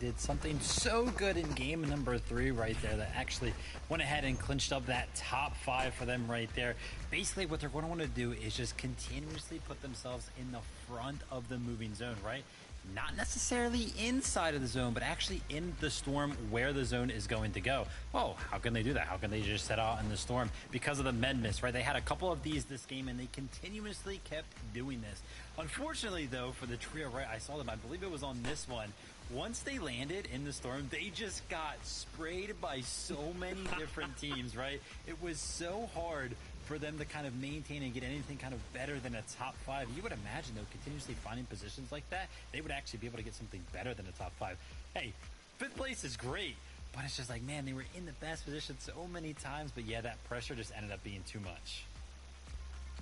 did something so good in game number 3 right there that actually went ahead and clinched up that top 5 for them right there. Basically, what they're going to want to do is just continuously put themselves in the front of the moving zone, right? Not necessarily inside of the zone, but actually in the storm where the zone is going to go. Oh, how can they do that? How can they just set out in the storm? Because of the med miss, right? They had a couple of these this game, and they continuously kept doing this. Unfortunately, though, for the trio, right, I saw them, I believe it was on this one. Once they landed in the storm, they just got sprayed by so many different teams, right? It was so hard for them to kind of maintain and get anything kind of better than a top 5. You would imagine, though, continuously finding positions like that, they would actually be able to get something better than a top 5. Hey, 5th place is great, but it's just like, man, they were in the best position so many times, but yeah, that pressure just ended up being too much.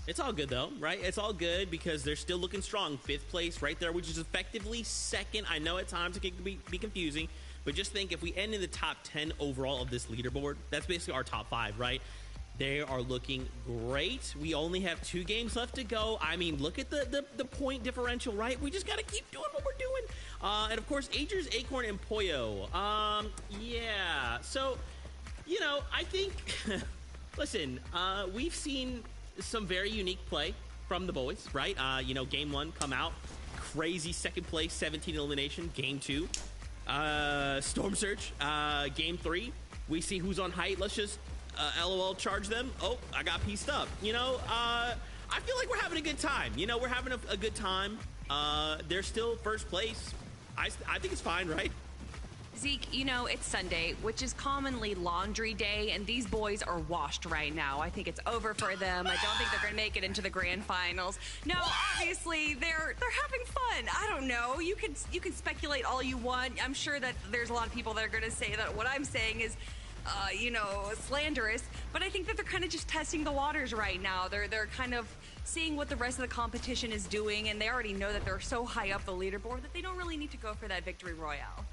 It's all good, though, right? It's all good because they're still looking strong. 5th place right there, which is effectively 2nd. I know at times it can be confusing, but just think if we end in the top 10 overall of this leaderboard, that's basically our top 5, right? They are looking great. We only have 2 games left to go. I mean, look at the point differential, right? We just got to keep doing what we're doing. And, of course, Agers, Acorn, and Pollo. Yeah. So, you know, I think, listen, we've seen some very unique play from the boys, right? You know, game 1 come out. Crazy 2nd place, 17 elimination. Game 2. Storm Surge. Game 3. We see who's on height. Let's just... LOL charge them. Oh, I got pieced up. You know, I feel like we're having a good time. You know, we're having a good time. They're still 1st place. I think it's fine, right? Zeke, you know, it's Sunday, which is commonly laundry day, and these boys are washed right now. I think it's over for them. I don't think they're going to make it into the grand finals. No, obviously, they're having fun. I don't know. You can speculate all you want. I'm sure that there's a lot of people that are going to say that what I'm saying is you know, slanderous, but I think that they're kind of just testing the waters right now. They're kind of seeing what the rest of the competition is doing, and they already know that they're so high up the leaderboard that they don't really need to go for that victory royale.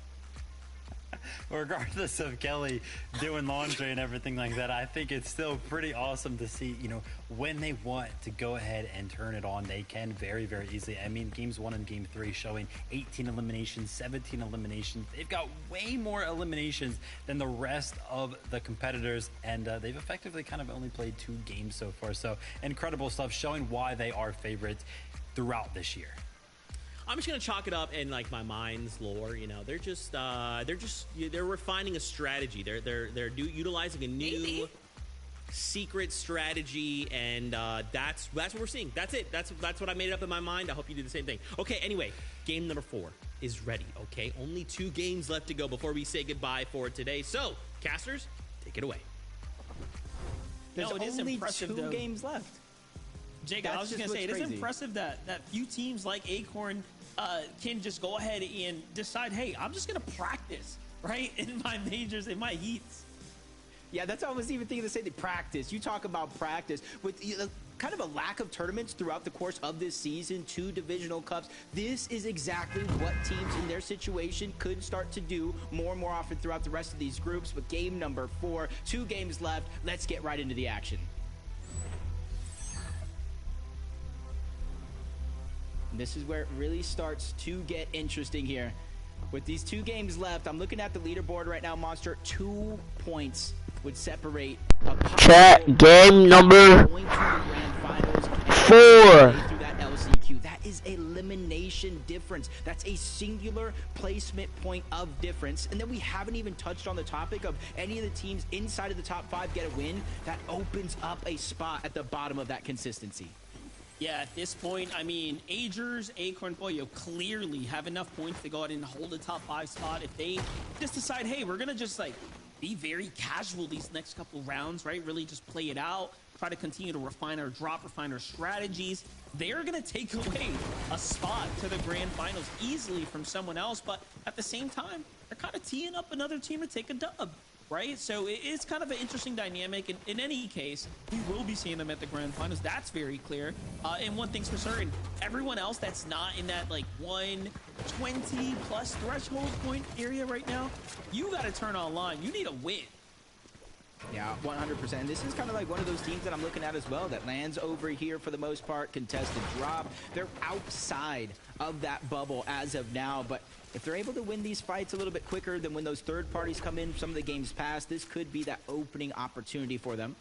Regardless of Kelly doing laundry and everything like that, I think it's still pretty awesome to see, you know, when they want to go ahead and turn it on, they can very, very easily. I mean, games 1 and game 3 showing 18 eliminations, 17 eliminations. They've got way more eliminations than the rest of the competitors, and they've effectively kind of only played 2 games so far. So incredible stuff, showing why they are favorites throughout this year. I'm just gonna chalk it up in like my mind's lore. You know, they're refining a strategy. They're utilizing a new secret strategy, and that's what we're seeing. That's it. That's what I made up in my mind. I hope you do the same thing. Okay. Anyway, game number 4 is ready. Okay, only 2 games left to go before we say goodbye for today. So, casters, take it away. There's only 2 games left. Jacob, I was just going to say, it is impressive that few teams like Acorn can just go ahead and decide, hey, I'm just going to practice, right, in my majors, in my heats. Yeah, that's what I was even thinking to say, the practice. You talk about practice. With kind of a lack of tournaments throughout the course of this season, 2 divisional cups, this is exactly what teams in their situation could start to do more and more often throughout the rest of these groups. But game number 4, 2 games left. Let's get right into the action. This is where it really starts to get interesting here. With these 2 games left, I'm looking at the leaderboard right now, Monster. 2 points would separate chat game number 4. That LCQ. That is elimination difference. That's a singular placement point of difference. And then we haven't even touched on the topic of any of the teams inside of the top 5 get a win. That opens up a spot at the bottom of that consistency. Yeah, at this point, I mean, Agers, Acorn, Pollo clearly have enough points to go out and hold the top 5 spot. If they just decide, hey, we're going to just, like, be very casual these next couple rounds, right? Really just play it out, try to continue to refine our strategies. They're going to take away a spot to the grand finals easily from someone else. But at the same time, they're kind of teeing up another team to take a dub. Right? So it is kind of an interesting dynamic. And in any case, we will be seeing them at the grand finals. That's very clear. And one thing's for certain, everyone else that's not in that like 120 plus threshold point area right now, you got to turn online. You need a win. Yeah, 100%. And this is kind of like one of those teams that I'm looking at as well that lands over here for the most part, contested drop. They're outside of that bubble as of now, but if they're able to win these fights a little bit quicker than when those third parties come in some of the games past, this could be that opening opportunity for them.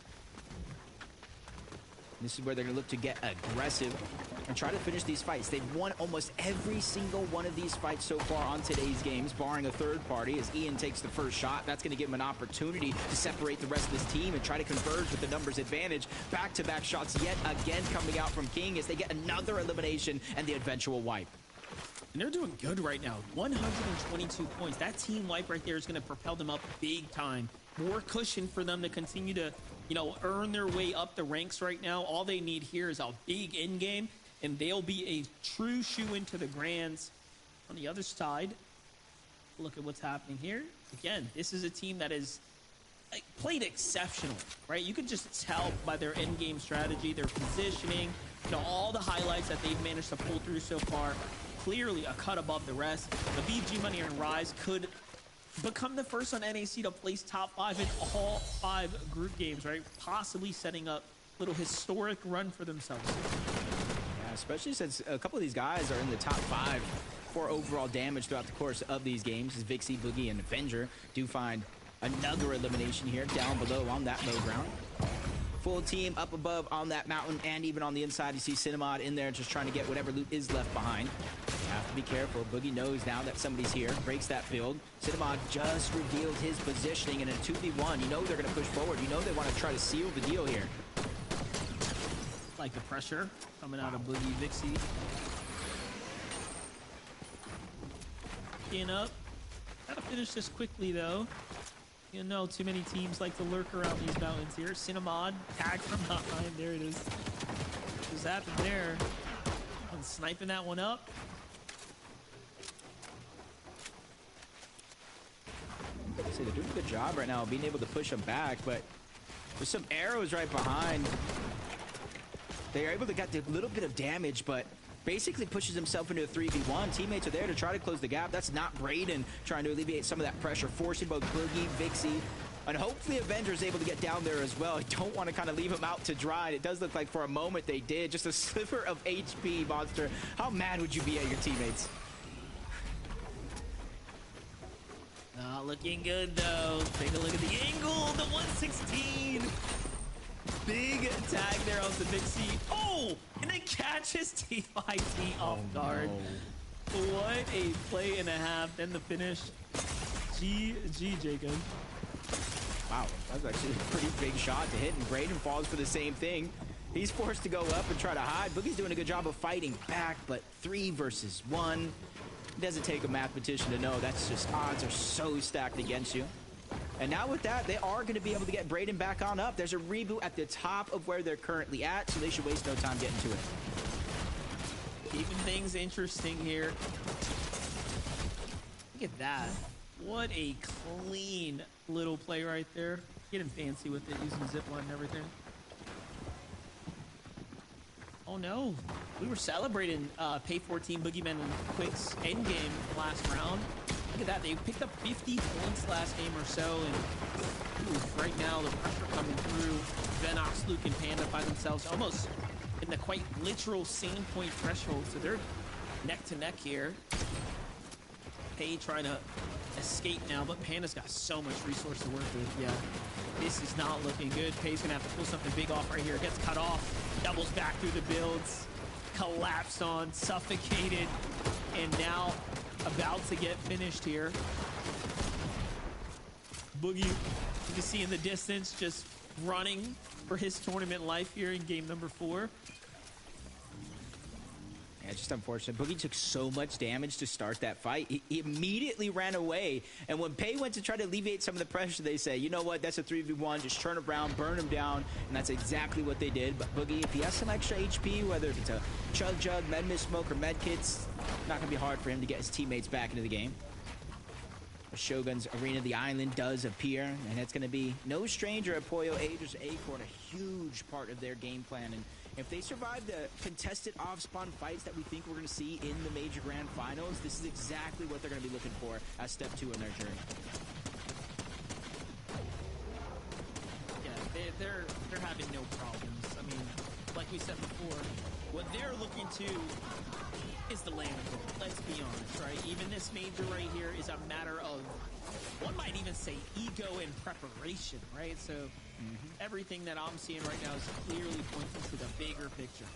This is where they're going to look to get aggressive and try to finish these fights. They've won almost every single one of these fights so far on today's games, barring a third party. As Ian takes the first shot, that's going to give him an opportunity to separate the rest of this team and try to converge with the numbers advantage. Back-to-back shots yet again coming out from King as they get another elimination and the eventual wipe. And they're doing good right now. 122 points. That team wipe right there is going to propel them up big time. More cushion for them to continue to, earn their way up the ranks right now. All they need here is a big end game, and they'll be a true shoe-in to the Grands. On the other side, look at what's happening here. Again, this is a team that is played exceptional, right? You can just tell by their end game strategy, their positioning, all the highlights that they've managed to pull through so far. Clearly a cut above the rest. The VG Money and Rise could become the first on NAC to place top 5 in all 5 group games, right? Possibly setting up a little historic run for themselves. Yeah, especially since a couple of these guys are in the top 5 for overall damage throughout the course of these games. As Vixie, Boogie, and Avenger do find another elimination here down below on that low ground. Full team up above on that mountain, and even on the inside, you see Cinnamod in there just trying to get whatever loot is left behind. You have to be careful. Boogie knows now that somebody's here, breaks that build. Cinnamod just revealed his positioning in a 2v1. You know they're going to push forward. You know they want to try to seal the deal here. Like the pressure coming out of Boogie, Vixie. In up. Gotta finish this quickly, though. Too many teams like to lurk around these mountains here. Cinnamod, tag from behind. There it is. What just happened there? I'm sniping that one up. So they're doing a good job right now of being able to push them back, but there's some arrows right behind. They are able to get a little bit of damage, but basically pushes himself into a 3v1. Teammates are there to try to close the gap. That's not Braden trying to alleviate some of that pressure, forcing both Boogie, Vixie, and hopefully Avenger's able to get down there as well. I don't want to kind of leave him out to dry. It does look like for a moment they did. Just a sliver of HP, Monster. How mad would you be at your teammates? Not looking good, though. Take a look at the angle. The 116. Big tag there on the Vixie. Oh, and then catches T5T off guard. No. What a play and a half. Then the finish. GG, Jacob. Wow, that was actually a pretty big shot to hit, and Braden falls for the same thing. He's forced to go up and try to hide. Boogie's doing a good job of fighting back, but 3 versus 1. It doesn't take a mathematician to know that's just odds are so stacked against you. And now with that, they are going to be able to get Braden back on up. There's a reboot at the top of where they're currently at, so they should waste no time getting to it. Keeping things interesting here. Look at that. What a clean little play right there. Getting fancy with it, using zipline and everything. Oh no. We were celebrating Pay 14 Boogeyman and Quick's endgame last round. Look at that. They picked up 50 points last game or so. And ooh, right now, the pressure coming through. Venox, Luke, and Panda find themselves almost in the quite literal same point threshold. So they're neck to neck here. Pay trying to escape now, but Panda's got so much resource to work with. Yeah, this is not looking good. Pay's gonna have to pull something big off right here. Gets cut off, doubles back through the builds, collapsed on, suffocated, and now about to get finished here. Boogie, you can see in the distance, just running for his tournament life here in game number 4. Yeah, just unfortunate. Boogie took so much damage to start that fight. He immediately ran away. And when Pay went to try to alleviate some of the pressure, they say, you know what, that's a 3v1. Just turn around, burn him down. And that's exactly what they did. But Boogie, if he has some extra HP, whether it's a Chug Jug, Med Mist Smoke, or Med Kits, not going to be hard for him to get his teammates back into the game. Shogun's Arena of the Island does appear, and it's going to be no stranger at Poyo Agers Acorn, a huge part of their game plan. And if they survive the contested off-spawn fights that we think we're going to see in the Major Grand Finals, this is exactly what they're going to be looking for as step 2 in their journey. they're having no problems. I mean, like we said before, what they're looking to is the land of gold. Let's be honest, right? Even this major right here is a matter of, one might even say, ego and preparation, right? So everything that I'm seeing right now is clearly pointing to the bigger picture.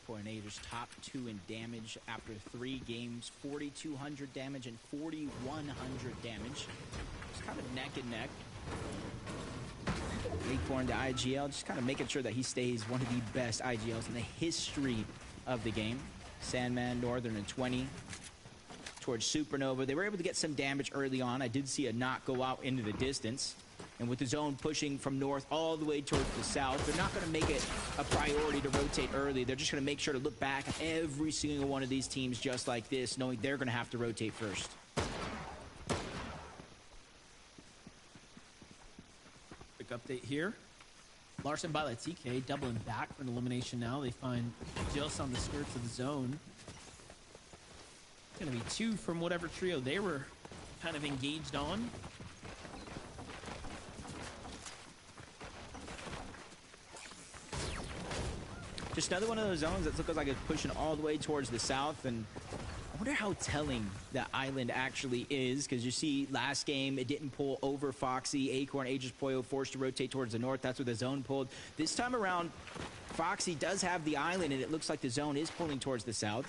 Coordinators top 2 in damage after 3 games, 4,200 damage and 4,100 damage. It's kind of neck and neck. Acorn to IGL, just kind of making sure that he stays one of the best IGLs in the history of the game. Sandman, Northern, and 20 towards Supernova. They were able to get some damage early on. I did see a knock go out into the distance. And with the zone pushing from north all the way towards the south, they're not going to make it a priority to rotate early. They're just going to make sure to look back at every single one of these teams just like this, knowing they're going to have to rotate first. Quick update here. Larson by the TK, doubling back for an elimination now. They find just on the skirts of the zone. It's going to be 2 from whatever trio they were kind of engaged on. Just another one of those zones that looks like it's pushing all the way towards the south, and I wonder how telling that island actually is, because you see last game it didn't pull over Foxy. Acorn, Aegis Poyo forced to rotate towards the north. That's where the zone pulled. This time around, Foxy does have the island, and it looks like the zone is pulling towards the south.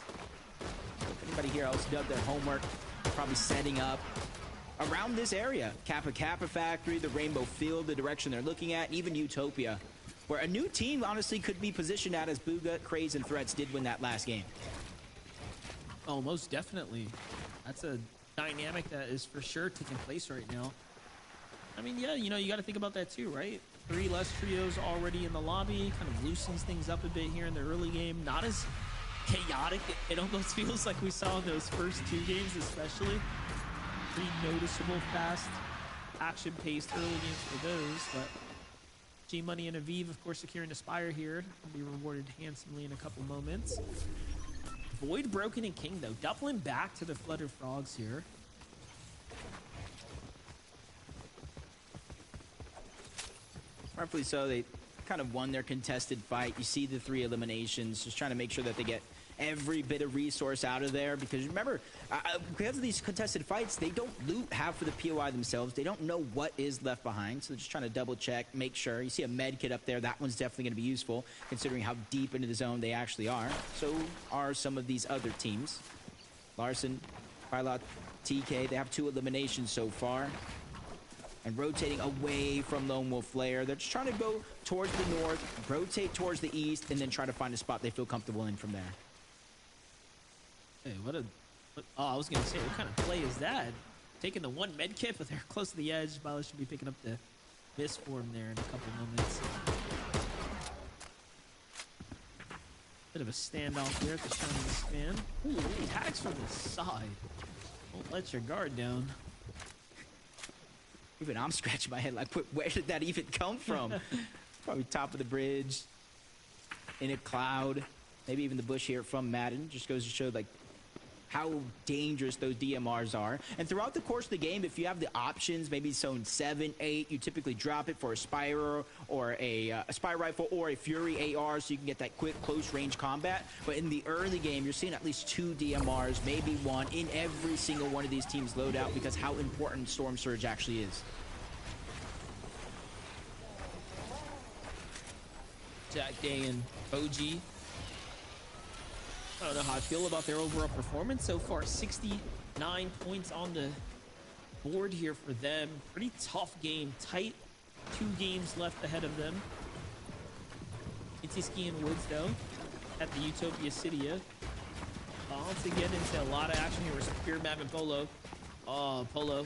If anybody here else did their homework, probably setting up around this area. Kappa Kappa Factory, the Rainbow Field, the direction they're looking at, and even Utopia, where a new team honestly could be positioned at, as Bugha, Craze, and Threats did win that last game. Oh, most definitely. That's a dynamic that is for sure taking place right now. I mean, yeah, you know, you got to think about that too, right? 3 less trios already in the lobby, kind of loosens things up a bit here in the early game. Not as chaotic. It almost feels like we saw in those first 2 games, especially. Pretty noticeable, fast, action-paced early games for those, but G-Money and Aviv, of course, securing Aspire here. Will be rewarded handsomely in a couple moments. Void, Broken, and King, though, doubling back to the Flutter Frogs here. Rightfully so, they kind of won their contested fight. You see the 3 eliminations, just trying to make sure that they get every bit of resource out of there, because remember, because of these contested fights, they don't loot half of the POI themselves. They don't know what is left behind, so they're just trying to double check, make sure. You see a med kit up there. That one's definitely going to be useful, considering how deep into the zone they actually are. So are some of these other teams. Larson, Pilot, TK, they have 2 eliminations so far. And rotating away from Lone Wolf Flare. They're just trying to go towards the north, rotate towards the east, and then try to find a spot they feel comfortable in from there. Hey, oh, I was going to say, what kind of play is that? Taking the 1 med kit, but they're close to the edge. Bala should be picking up the misform there in a couple moments. Bit of a standoff there at the Shining Span. Ooh, tags from the side. Don't let your guard down. Even I'm scratching my head like, where did that even come from? Probably top of the bridge, in a cloud, maybe even the bush here from Madden. Just goes to show like how dangerous those DMRs are. And throughout the course of the game, if you have the options, maybe zone 7, 8, you typically drop it for a Spyro or a Spy Rifle or a Fury AR, so you can get that quick close range combat. But in the early game, you're seeing at least 2 DMRs, maybe 1 in every single one of these teams' loadout, because how important Storm Surge actually is. Jack Day and OG. I don't know how I feel about their overall performance so far. 69 points on the board here for them. Pretty tough game. Tight 2 games left ahead of them. Intiski and Woods, though, at the Utopia City. Once again into a lot of action here with Spear, Mav, and Polo. Oh, Polo.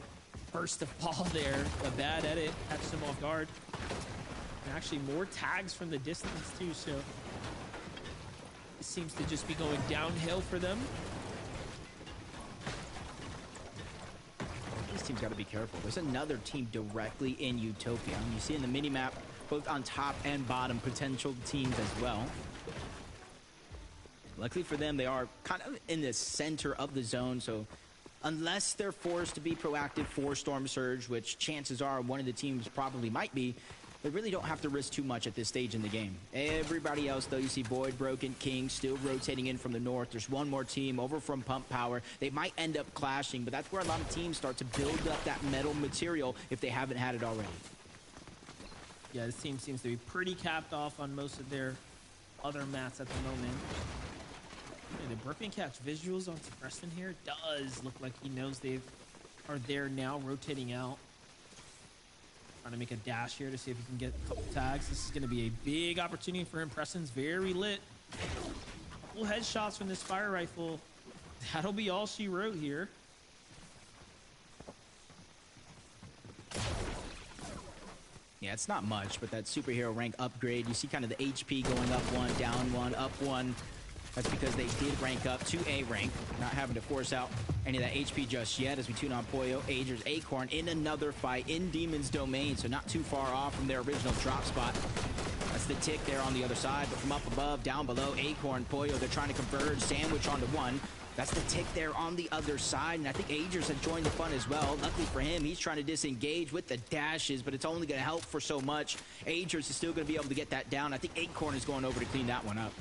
Burst of ball there. A bad edit. Catches him off guard. And actually more tags from the distance, too, so it seems to just be going downhill for them. This team's got to be careful. There's another team directly in Utopia. You see in the mini-map, both on top and bottom, potential teams as well. Luckily for them, they are kind of in the center of the zone, so unless they're forced to be proactive for Storm Surge, which chances are one of the teams probably might be, they really don't have to risk too much at this stage in the game. Everybody else, though, you see Void, Broken, King still rotating in from the north. There's one more team over from Pump Power. They might end up clashing, but that's where a lot of teams start to build up that metal material if they haven't had it already. Yeah, this team seems to be pretty capped off on most of their other mats at the moment. Yeah, the Broken catch visuals on Preston here does look like he knows they are there now, rotating out. Trying to make a dash here to see if he can get a couple tags. This is going to be a big opportunity for him. Preston's very lit. Couple headshots from this fire rifle. That'll be all she wrote here. Yeah, it's not much, but that superhero rank upgrade, you see kind of the HP going up one, down one, up one. That's because they did rank up to A rank, not having to force out any of that HP just yet as we tune on Pollo, Agers, Acorn in another fight in Demon's Domain, so not too far off from their original drop spot. That's the tick there on the other side, but from up above, down below, Acorn, Pollo, they're trying to converge, sandwich onto one. That's the tick there on the other side, and I think Agers had joined the fun as well. Luckily for him, he's trying to disengage with the dashes, but it's only going to help for so much. Agers is still going to be able to get that down. I think Acorn is going over to clean that one up.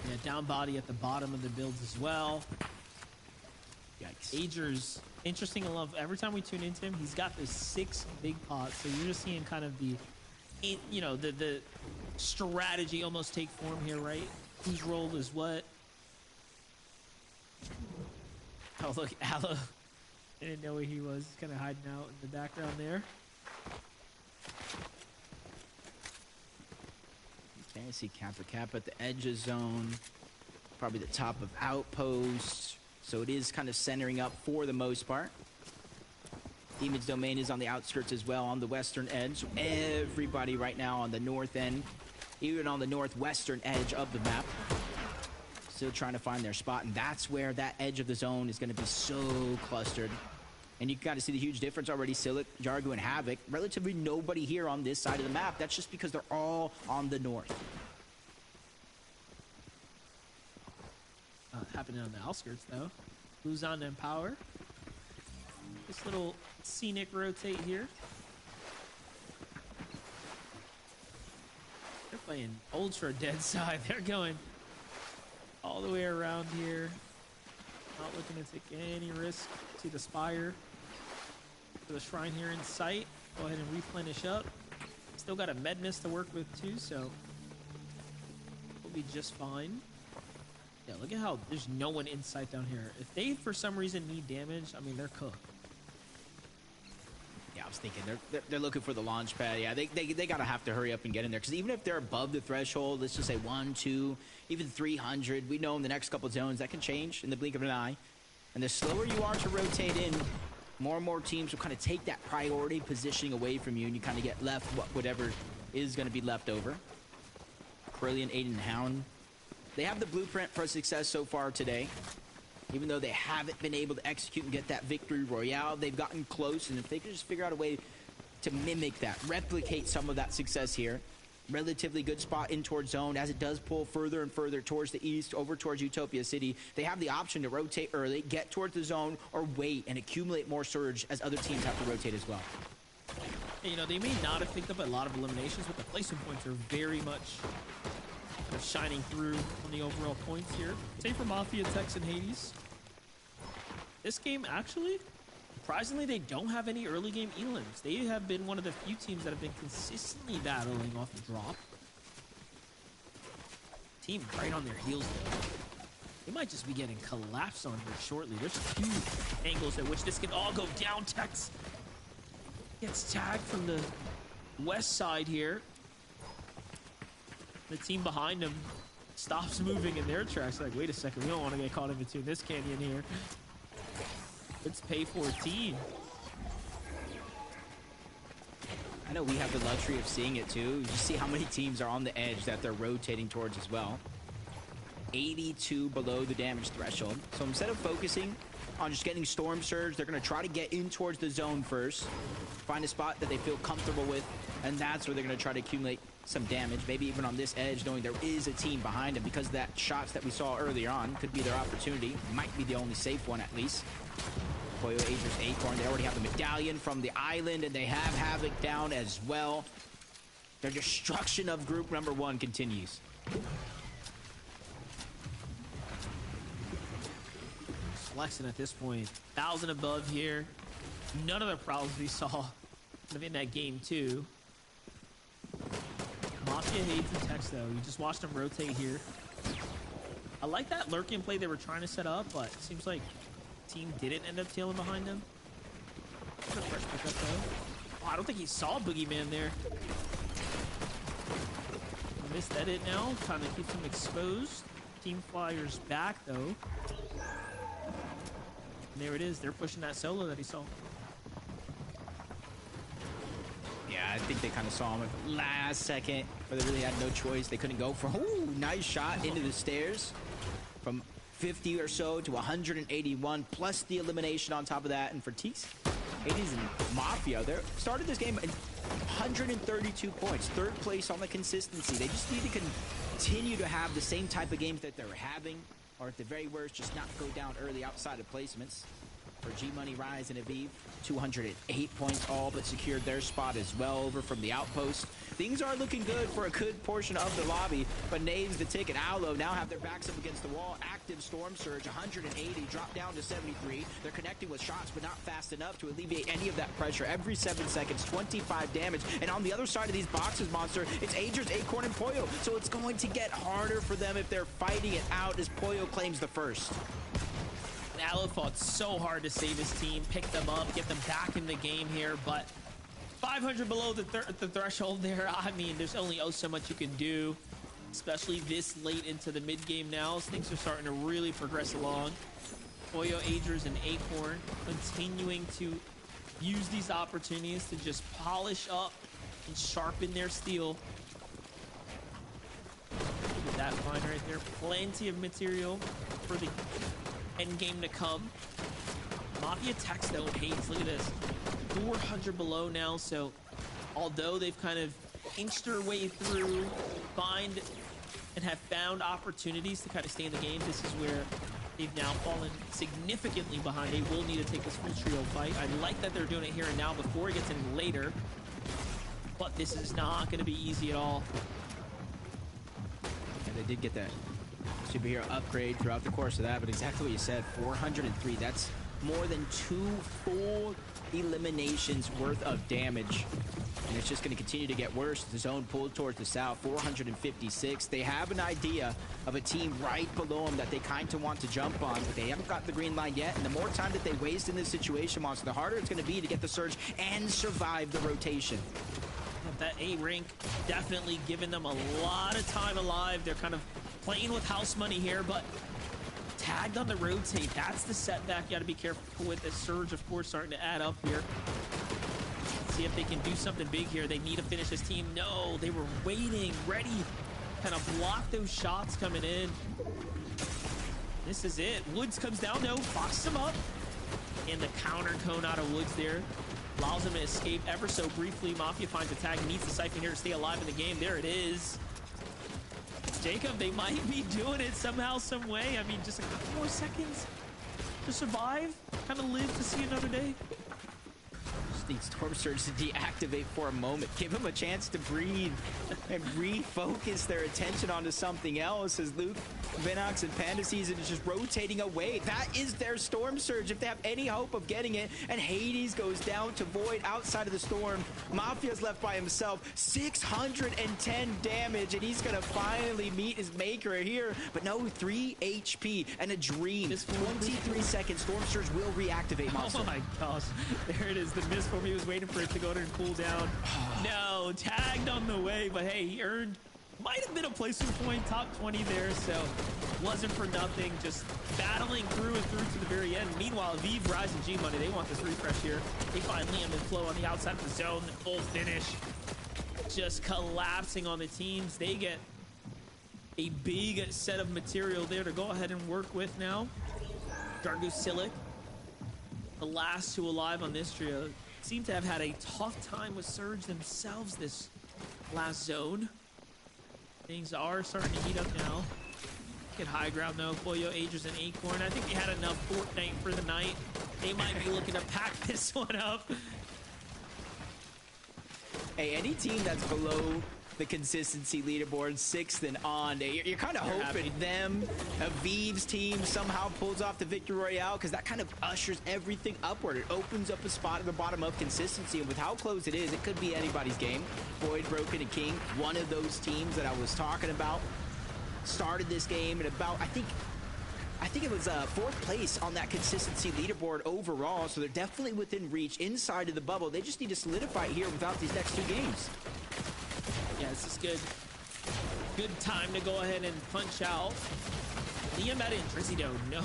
Yeah, down body at the bottom of the builds as well. Yikes. Agers, interesting enough, every time we tune into him, he's got this 6 big pots, so you're just seeing kind of the strategy almost take form here, right? Whose role is what? Oh, look, Aloe. I didn't know where he was. He's kind of hiding out in the background there. Okay, I see Kappa at the edge of zone. Probably the top of outpost. So it is kind of centering up for the most part. Demon's Domain is on the outskirts as well, on the western edge. So everybody right now on the north end, even on the northwestern edge of the map, still trying to find their spot, and that's where that edge of the zone is going to be so clustered. And you can kind of see the huge difference already. Silic, Jargo, and Havoc. Relatively nobody here on this side of the map. That's just because they're all on the north. Happening on the outskirts, though. Luzon and Power. This little scenic rotate here. They're playing ultra dead side. They're going all the way around here. Not looking to take any risk. See the Spire. For the Shrine here in sight. Go ahead and replenish up. Still got a med mist to work with too, so we'll be just fine. Yeah, look at how there's no one in sight down here. If they, for some reason, need damage, I mean, they're cooked. Yeah, I was thinking they're looking for the launch pad. Yeah, they gotta have to hurry up and get in there, because even if they're above the threshold, let's just say 1, 2, even 300, we know in the next couple of zones that can change in the blink of an eye. And the slower you are to rotate in, more and more teams will kind of take that priority positioning away from you, and you kind of get left whatever is going to be left over. Corellian, Aiden, and Hound. They have the blueprint for success so far today. Even though they haven't been able to execute and get that victory royale, they've gotten close, and if they could just figure out a way to mimic that, replicate some of that success here. Relatively good spot in towards zone as it does pull further and further towards the east, over towards Utopia City. They have the option to rotate early, get towards the zone, or wait and accumulate more surge as other teams have to rotate as well. You know, they may not have picked up a lot of eliminations, but the placement points are very much kind of shining through on the overall points here. Same for Mafia, Tex, and Hades. This game, actually, surprisingly, they don't have any early game elims. They have been one of the few teams that have been consistently battling off the drop. Team right on their heels, though. They might just be getting collapsed on here shortly. There's 2 angles at which this can all go down. Tex gets tagged from the west side here. The team behind him stops moving in their tracks. Like, wait a second, we don't want to get caught in between this canyon here. Let's pay for a team. I know we have the luxury of seeing it too. You see how many teams are on the edge that they're rotating towards as well. 82 below the damage threshold. So instead of focusing on just getting Storm Surge. They're going to try to get in towards the zone first, find a spot that they feel comfortable with, and that's where they're going to try to accumulate some damage, maybe even on this edge, knowing there is a team behind them, because that shots that we saw earlier on could be their opportunity. Might be the only safe one, at least. Pollo, Aegis, Acorn, they already have the medallion from the island, and they have Havoc down as well. Their destruction of group number 1 continues. Flexing at this point. 1,000 above here. None of the problems we saw in that game, too. Mafia hates the text, though. You just watched them rotate here. I like that lurking play they were trying to set up, but it seems like the team didn't end up tailing behind them. Fresh pickup, though. Oh, I don't think he saw Boogeyman there. Missed edit now. Kind of keeps him exposed. Team Flyers back, though. And there it is. They're pushing that solo that he saw. Yeah, I think they kind of saw him at the last second, but they really had no choice. They couldn't go for. Ooh, nice shot into the stairs from 50 or so to 181, plus the elimination on top of that. And for Teeks, Hades and Mafia, they started this game at 132 points, 3rd place on the consistency. They just need to continue to have the same type of games that they're having, or at the very worst, just not go down early outside of placements. For G-Money, Rise, and Aviv, 208 points, all but secured their spot as well over from the outpost. Things are looking good for a good portion of the lobby, but Naves, the Tick, and Aloe now have their backs up against the wall. Active Storm Surge, 180, dropped down to 73. They're connecting with shots, but not fast enough to alleviate any of that pressure. Every 7 seconds, 25 damage. And on the other side of these boxes, Monster, it's Agers, Acorn, and Pollo. So it's going to get harder for them if they're fighting it out as Pollo claims the first. Aloe fought so hard to save his team, pick them up, get them back in the game here, but 500 below the threshold there. I mean, there's only so much you can do, especially this late into the mid game now, as things are starting to really progress along. Pollo, Agers, and Acorn continuing to use these opportunities to just polish up and sharpen their steel. Look at that find right there. Plenty of material for the end game to come. Mafia techs though and Hades, look at this, 400 below now. So although they've kind of inched their way through, find and have found opportunities to kind of stay in the game, this is where they've now fallen significantly behind. They will need to take this full trio fight. I like that they're doing it here and now before it gets in later, but this is not going to be easy at all. Yeah, they did get that superhero upgrade throughout the course of that, but exactly what you said, 403, that's more than 2 full eliminations worth of damage, and it's just going to continue to get worse. The zone pulled towards the south, 456. They have an idea of a team right below them that they kind of want to jump on, but they haven't got the green line yet, and the more time that they waste in this situation, Monster, the harder it's going to be to get the surge and survive the rotation. That A rank definitely giving them a lot of time alive. They're kind of playing with house money here, but tagged on the rotate. That's the setback. You got to be careful with this surge, of course, starting to add up here. Let's see if they can do something big here. They need to finish this team. No, they were waiting, ready, kind of block those shots coming in. This is it. Woods comes down, though, boxes him up, and the counter cone out of Woods there allows him to escape ever so briefly. Mafia finds a tag, needs the Siphon here to stay alive in the game. There it is. Jacob, they might be doing it somehow, some way. I mean, just a couple more seconds to survive, kind of live to see another day. Just need Storm Surge to deactivate for a moment. Give them a chance to breathe and refocus their attention onto something else as Luke, Vinox, and Panda Season is just rotating away. That is their Storm Surge if they have any hope of getting it. And Hades goes down to Void outside of the Storm. Mafia's left by himself. 610 damage, and he's going to finally meet his maker here. But no, 3 HP and a dream. 23 seconds. Storm Surge will reactivate, Monster. Oh my gosh. There it is. The miss form. He was waiting for it to go there and cool down. No, tagged on the way, but hey, he earned, might have been a placement point, top 20 there, so wasn't for nothing, just battling through and through to the very end. Meanwhile, Aviv, Rise, and G-Money, they want this refresh here. They find Liam and Flo on the outside of the zone, the full finish, just collapsing on the teams. They get a big set of material there to go ahead and work with now. Dargus Silic the last two alive on this trio, seem to have had a tough time with Surge themselves this last zone. Things are starting to heat up now. Get high ground though. Pollo, Aegis, and Acorn. I think they had enough Fortnite for the night. They might be looking to pack this one up. Hey, any team that's below the consistency leaderboard, 6th and on, you're kind of hoping happy. them, Aviv's team somehow pulls off the victory royale, because that kind of ushers everything upward. It opens up a spot at the bottom of consistency, and with how close it is, it could be anybody's game. Void, Broken, and King, one of those teams that I was talking about, started this game at about, I think it was 4th place on that consistency leaderboard overall, so they're definitely within reach inside of the bubble. They just need to solidify it here without these next 2 games. Yeah, this is good. Good time to go ahead and punch out. Niamet and Drizzy, no.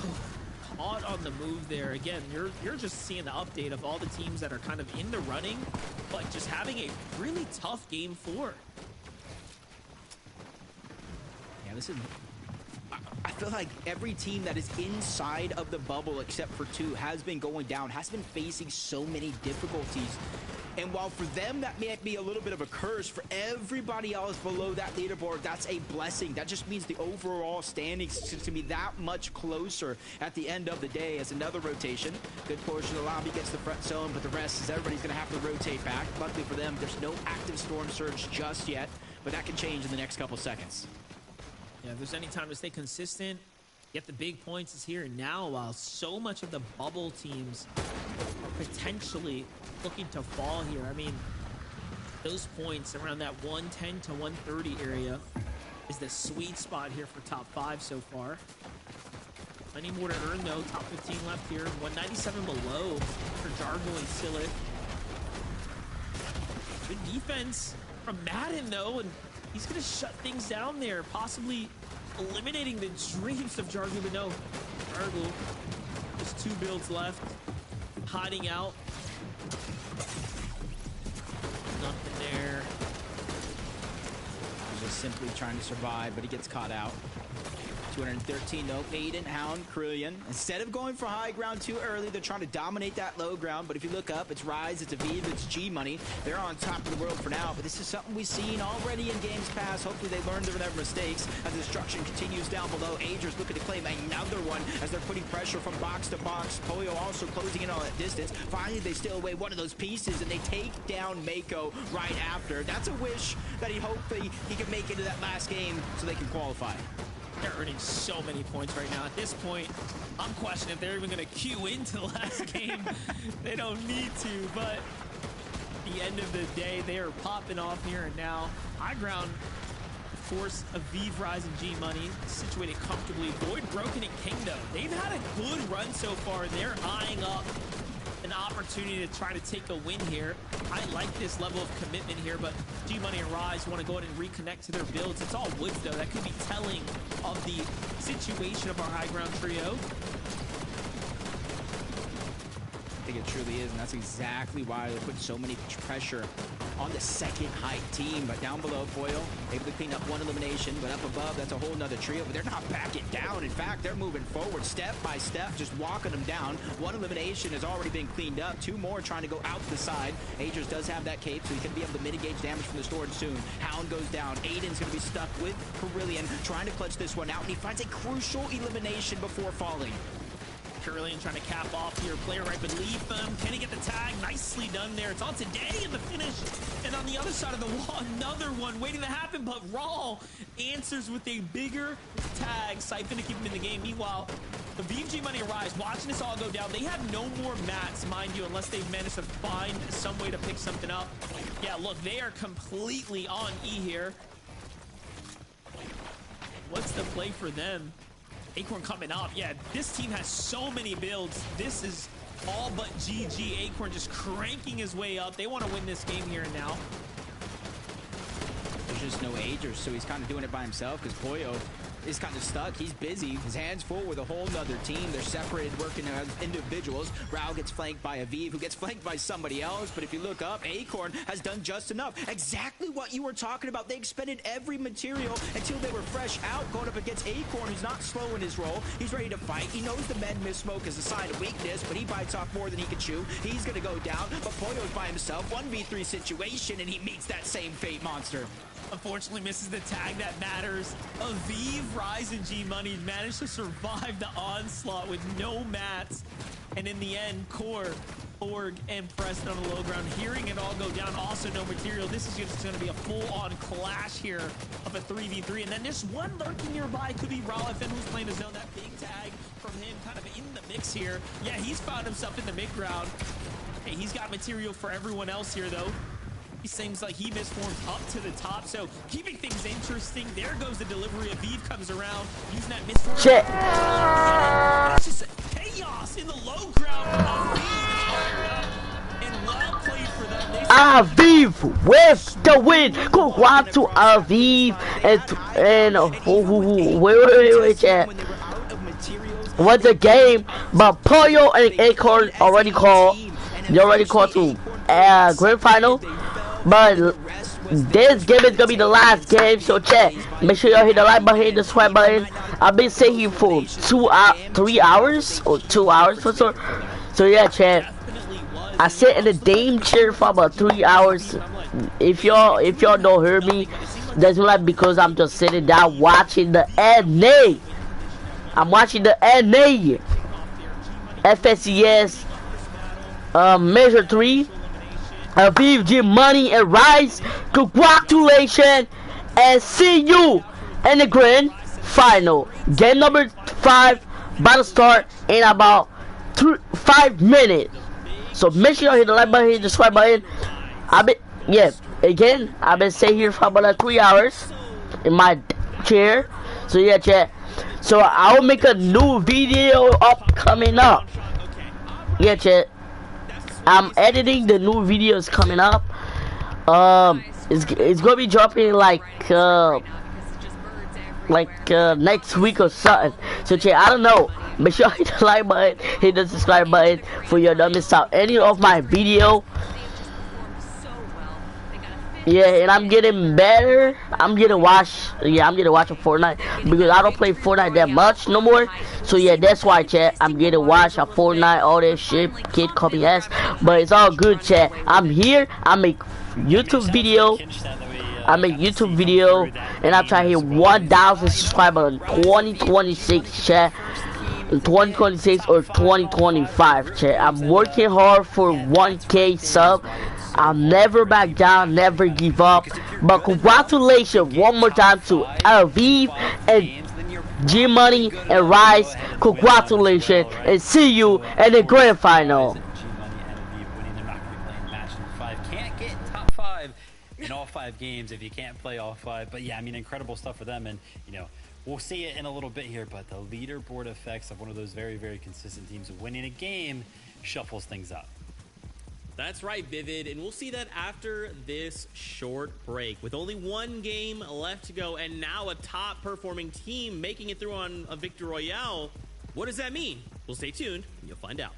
Caught on the move there. Again, you're just seeing the update of all the teams that are kind of in the running, but just having a really tough game 4. Yeah, this is... I feel like every team that is inside of the bubble, except for 2, has been going down, has been facing so many difficulties. And while for them that may be a little bit of a curse, for everybody else below that leaderboard, that's a blessing. That just means the overall standings is going to be that much closer at the end of the day. As another rotation, good portion of the lobby gets the front zone, but the rest is everybody's going to have to rotate back. Luckily for them, there's no active Storm Surge just yet, but that can change in the next couple seconds. Yeah, if there's any time to stay consistent, get the big points is here and now, while so much of the bubble teams are potentially looking to fall here. I mean, those points around that 110 to 130 area is the sweet spot here for top 5 so far. Plenty more to earn though. Top 15 left here. 197 below for Jargo and Silic. Good defense from Madden though, and he's gonna shut things down there, possibly eliminating the dreams of Jargo, but no. Jargo, just 2 builds left, hiding out. Nothing there. He's just simply trying to survive, but he gets caught out. 213, no. Aiden, Hound, Krillian. Instead of going for high ground too early, they're trying to dominate that low ground. But if you look up, it's Rise, it's Aviv, it's G-Money. They're on top of the world for now. But this is something we've seen already in games past. Hopefully they learned their mistakes as the destruction continues down below. Ager's looking to claim another one as they're putting pressure from box to box. Polio also closing in on that distance. Finally, they steal away one of those pieces, and they take down Mako right after. That's a wish that he hopefully he can make it to that last game so they can qualify. They're earning so many points right now. At this point, I'm questioning if they're even going to queue into the last game. They don't need to, but at the end of the day, they are popping off here and now. High ground, of course, Aviv, Rise, and G-Money situated comfortably. Void, Broken, and Kingdom. They've had a good run so far. They're eyeing up an opportunity to try to take a win here. I like this level of commitment here, but G-Money and Rise want to go ahead and reconnect to their builds. It's all woods, though. That could be telling of the situation of our high ground trio. I think it truly is, and that's exactly why they put so many pressure on the second height team. But down below, Foil able to clean up one elimination, but up above, that's a whole nother trio. But they're not backing down. In fact, they're moving forward step by step, just walking them down. One elimination has already been cleaned up. 2 more trying to go out the side. Agers does have that cape, so he can be able to mitigate damage from the storage soon. Hound goes down. Aiden's going to be stuck with Kerillian, trying to clutch this one out, and he finds a crucial elimination before falling. Kerillian trying to cap off here. Player right beneath them. Can he get the tag? Nicely done there. It's on Today in the finish. And on the other side of the wall, another one waiting to happen, but Raw answers with a bigger tag. Siphon to keep him in the game. Meanwhile, the VG Money Rise, watching this all go down. They have no more mats, mind you, unless they've managed to find some way to pick something up. Yeah, look, they are completely on E here. What's the play for them? Acorn coming up. Yeah, this team has so many builds. This is all but GG. Acorn just cranking his way up. They want to win this game here and now. There's just no Agers, so he's kind of doing it by himself because Pollo is kind of stuck. He's busy. His hands full with a whole nother team. They're separated, working as individuals. Rao gets flanked by Aviv, who gets flanked by somebody else. But if you look up, Acorn has done just enough. Exactly what you were talking about. They expended every material until they were fresh out, going up against Acorn, who's not slow in his role. He's ready to fight. He knows the men miss smoke as a sign of weakness, but he bites off more than he can chew. He's going to go down, but Pollo's by himself. 1v3 situation, and he meets that same fate monster. Unfortunately misses the tag that matters. Aviv, Rise, and G-Money managed to survive the onslaught with no mats. And in the end, Core, Org, and Preston on the low ground, hearing it all go down. Also no material. This is just going to be a full-on clash here of a 3v3. And then there's one lurking nearby. Could be Raw FN who's playing his zone. That big tag from him kind of in the mix here. Yeah, he's found himself in the mid-ground. Okay, he's got material for everyone else here, though. He seems like he misforms up to the top, so keeping things interesting. There goes the delivery. Aviv comes around, using that misform. Shit. It's just chaos in the low ground. Aviv is fired up, and well played for them. Aviv with the win. Congrats to Aviv and wait, chat. What's the game? But Pollo and Acorn already called. They already called to grand final. But this game is gonna be the last game, so chat. Make sure y'all hit the like button, hit the subscribe button. I've been sitting here for 3 hours or 2 hours for sure. So yeah, chat. I sit in the damn chair for about 3 hours. If y'all don't hear me, that's like because I'm just sitting down watching the NA. I'm watching the NA. FSCS Measure 3. Aviv, G-Money, and Rise, congratulations, and see you in the grand final. Game number 5 about to start in about 5 minutes. So make sure you hit the like button, hit the subscribe button. I've been sitting here for about like 3 hours in my chair. So yeah, chat. So I'll make a new video coming up. Yeah, chat. I'm editing the new videos coming up. It's gonna be dropping like next week or something. So chat, I don't know. Make sure you hit the like button, hit the subscribe button for you don't miss out any of my video. Yeah, and I'm getting better. I'm gonna watch a Fortnite because I don't play Fortnite that much no more. So yeah, that's why, chat. I'm gonna watch a Fortnite, all that shit, kid copy ass. But it's all good, chat. I'm here. I make YouTube video. And I'm trying to hit 1,000 subscribers in 2026, chat. 2026 or 2025, chat. I'm working hard for 1K sub. I'll never back down, never give up. But congratulations one more time to Aviv and G-Money and Rise. Congratulations and see you in the grand final. Can't get top 5 in all 5 games if you can't play all 5. But yeah, I mean, incredible stuff for them. And you know, we'll see it in a little bit here, but the leaderboard effects of one of those very, very consistent teams winning a game shuffles things up. That's right, Vivid, and we'll see that after this short break. With only 1 game left to go, and now a top-performing team making it through on a Victory Royale. What does that mean? Well, stay tuned, and you'll find out.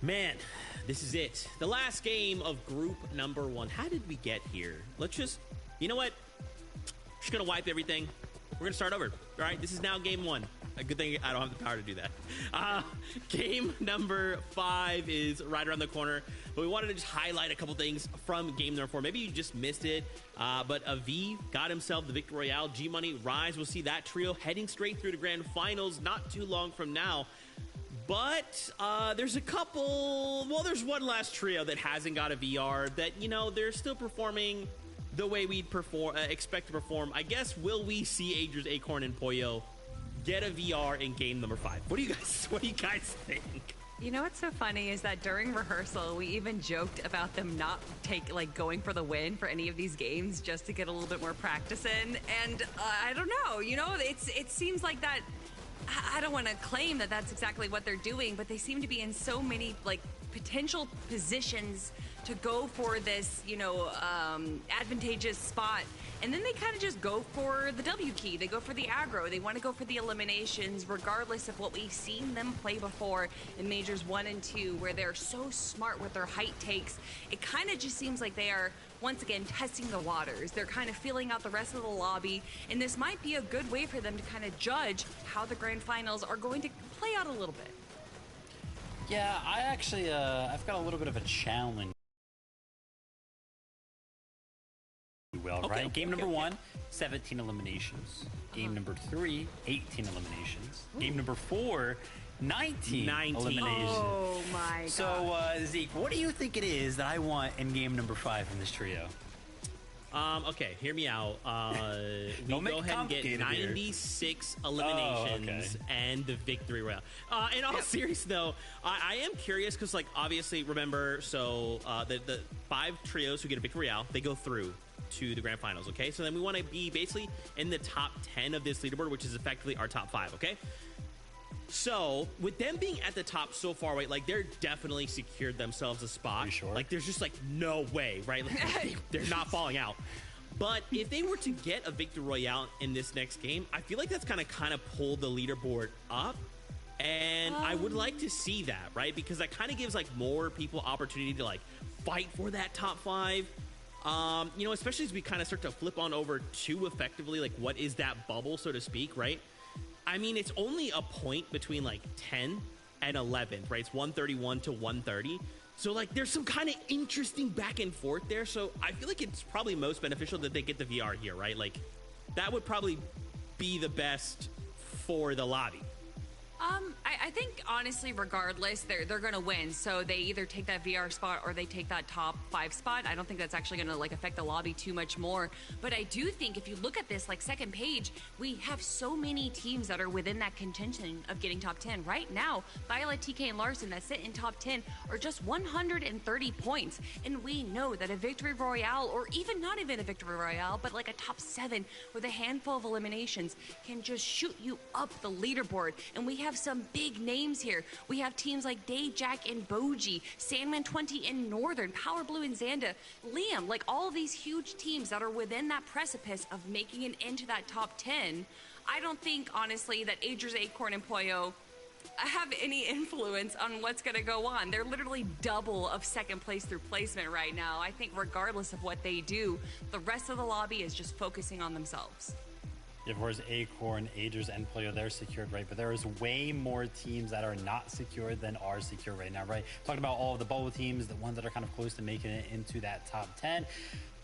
Man, this is it. The last game of group number 1. How did we get here? Let's just, you know what? Just gonna wipe everything. We're gonna start over. All right, this is now game 1. A good thing I don't have the power to do that. Game number 5 is right around the corner, but we wanted to just highlight a couple things from game number 4. Maybe you just missed it, but Aviv got himself the Victory Royale. G Money, Rise, we'll see that trio heading straight through to grand finals not too long from now. But there's a couple, well, there's one last trio that hasn't got a VR that, you know, they're still performing the way we'd expect to perform. I guess, will we see Agers, Acorn, and Pollo get a VR in game number 5? What do you guys think? You know what's so funny is that during rehearsal, we even joked about them not going for the win for any of these games just to get a little bit more practice in. And I don't know, you know, it seems like that. I don't want to claim that that's exactly what they're doing, but they seem to be in so many potential positions to go for this, you know, advantageous spot. And then they kind of just go for the W key. They go for the aggro. They want to go for the eliminations, regardless of what we've seen them play before in Majors 1 and 2, where they're so smart with their height takes. It kind of just seems like they are, once again, testing the waters. They're kind of feeling out the rest of the lobby, and this might be a good way for them to kind of judge how the grand finals are going to play out a little bit. Yeah, I actually, I've got a little bit of a challenge. Well, Okay, right? Game okay, number okay. 1, 17 eliminations. Game number 3, 18 eliminations. Game number 4, 19 eliminations. Oh my god. So, Zeke, what do you think it is that I want in game number 5 in this trio? Okay, hear me out. We Don't make go it ahead and get complicated here. 96 eliminations and the Victory Royale. In all seriousness, though, I am curious because, obviously, remember, so the 5 trios who get a Victory Royale, they go through to the grand finals, okay? So then we want to be basically in the top 10 of this leaderboard, which is effectively our top 5, okay? So, with them being at the top so far away, they're definitely secured themselves a spot. You sure? There's just, no way, right? They're not falling out. But if they were to get a Victory Royale in this next game, I feel like that's kind of pull the leaderboard up. And I would like to see that, right? Because that kind of gives, more people opportunity to, fight for that top 5. You know, especially as we kind of start to flip on over to effectively, what is that bubble, so to speak, right? I mean, it's only a point between 10 and 11, right? It's 131 to 130. So there's some kind of interesting back and forth there. So I feel like it's probably most beneficial that they get the VR here, right? That would probably be the best for the lobby. I think honestly, regardless, they're going to win. So they either take that VR spot or they take that top 5 spot. I don't think that's actually going to affect the lobby too much more. But I do think if you look at this second page, we have so many teams that are within that contention of getting top 10 right now. Violet, TK, and Larson that sit in top 10 are just 130 points, and we know that a Victory Royale, or even not even a Victory Royale, but a top 7 with a handful of eliminations can just shoot you up the leaderboard. And we have some big names here. We have teams like Day, Jack, and Boji, Sandman 20 and Northern, Power Blue and Xanda, Liam, all of these huge teams that are within that precipice of making it into that top 10. I don't think, honestly, that Agers, Acorn, and Pollo have any influence on what's going to go on. They're literally double of second place through placement right now. I think regardless of what they do, the rest of the lobby is just focusing on themselves. Of course, Acorn, Agers, and Pollo, they're secured, right? But there is way more teams that are not secured than are secure right now, right? Talking about all of the bubble teams, the ones that are kind of close to making it into that top 10.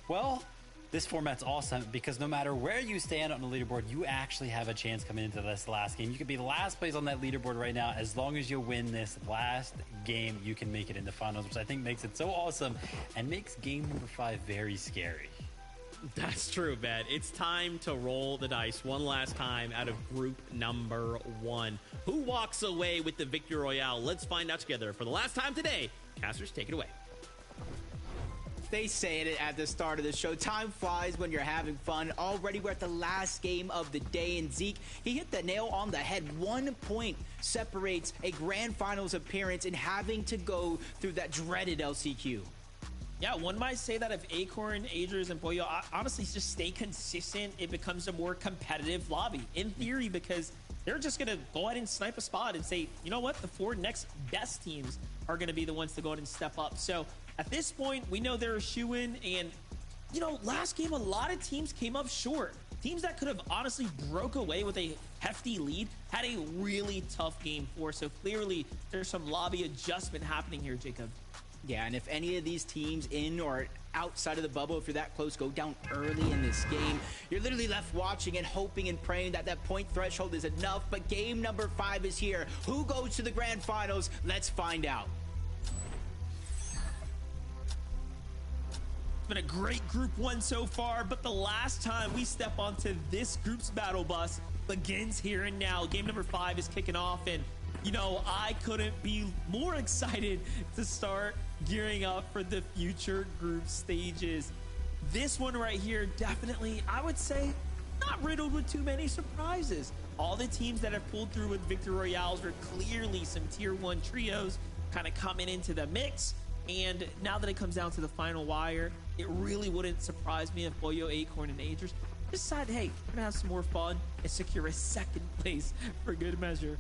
Well, this format's awesome because no matter where you stand on the leaderboard, you actually have a chance coming into this last game. You could be the last place on that leaderboard right now. As long as you win this last game, you can make it into finals, which I think makes it so awesome and makes game number 5 very scary. That's true, man. It's time to roll the dice one last time out of group number 1. Who walks away with the Victory Royale? Let's find out together for the last time today. Casters, take it away. They say it at the start of the show. Time flies when you're having fun. Already we're at the last game of the day, and Zeke, he hit the nail on the head. 1 point separates a grand finals appearance and having to go through that dreaded LCQ. Yeah, one might say that if Acorn, Agers, and Pollo honestly just stay consistent, it becomes a more competitive lobby. In theory, because they're just going to go ahead and snipe a spot and say, you know what, the 4 next best teams are going to be the ones to go ahead and step up. So at this point, we know they're a shoo-in, and you know, last game, a lot of teams came up short. Teams that could have honestly broke away with a hefty lead had a really tough game 4. So clearly, there's some lobby adjustment happening here, Jacob. Yeah, and if any of these teams in or outside of the bubble, if you're that close, go down early in this game, you're literally left watching and hoping and praying that that point threshold is enough. But game number 5 is here. Who goes to the grand finals? Let's find out. Been a great group 1 so far, but the last time we step onto this group's battle bus begins here and now. Game number 5 is kicking off, and you know, I couldn't be more excited to start gearing up for the future group stages. This one right here, definitely, I would say, not riddled with too many surprises. All the teams that have pulled through with Victory Royales were clearly some tier 1 trios kind of coming into the mix. And now that it comes down to the final wire, it really wouldn't surprise me if Boyo, Acorn, and Agers decide, hey, we're gonna have some more fun and secure a 2nd place for good measure.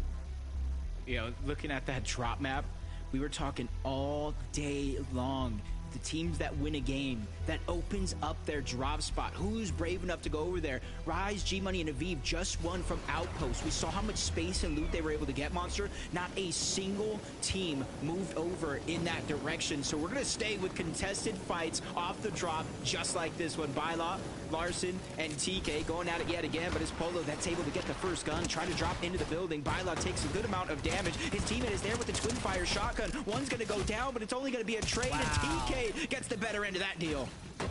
You know, looking at that drop map, we were talking all day long. The teams that win a game, that opens up their drop spot. Who's brave enough to go over there? Rise, G-Money, and Aviv just won from Outpost. We saw how much space and loot they were able to get, Monster. Not a single team moved over in that direction. So we're going to stay with contested fights off the drop, just like this one. Byla, Larson, and TK going at it yet again, but it's Polo that's able to get the first gun, trying to drop into the building. Byla takes a good amount of damage. His teammate is there with the twin fire shotgun. One's going to go down, but it's only going to be a trade, and TK gets the better end of that deal.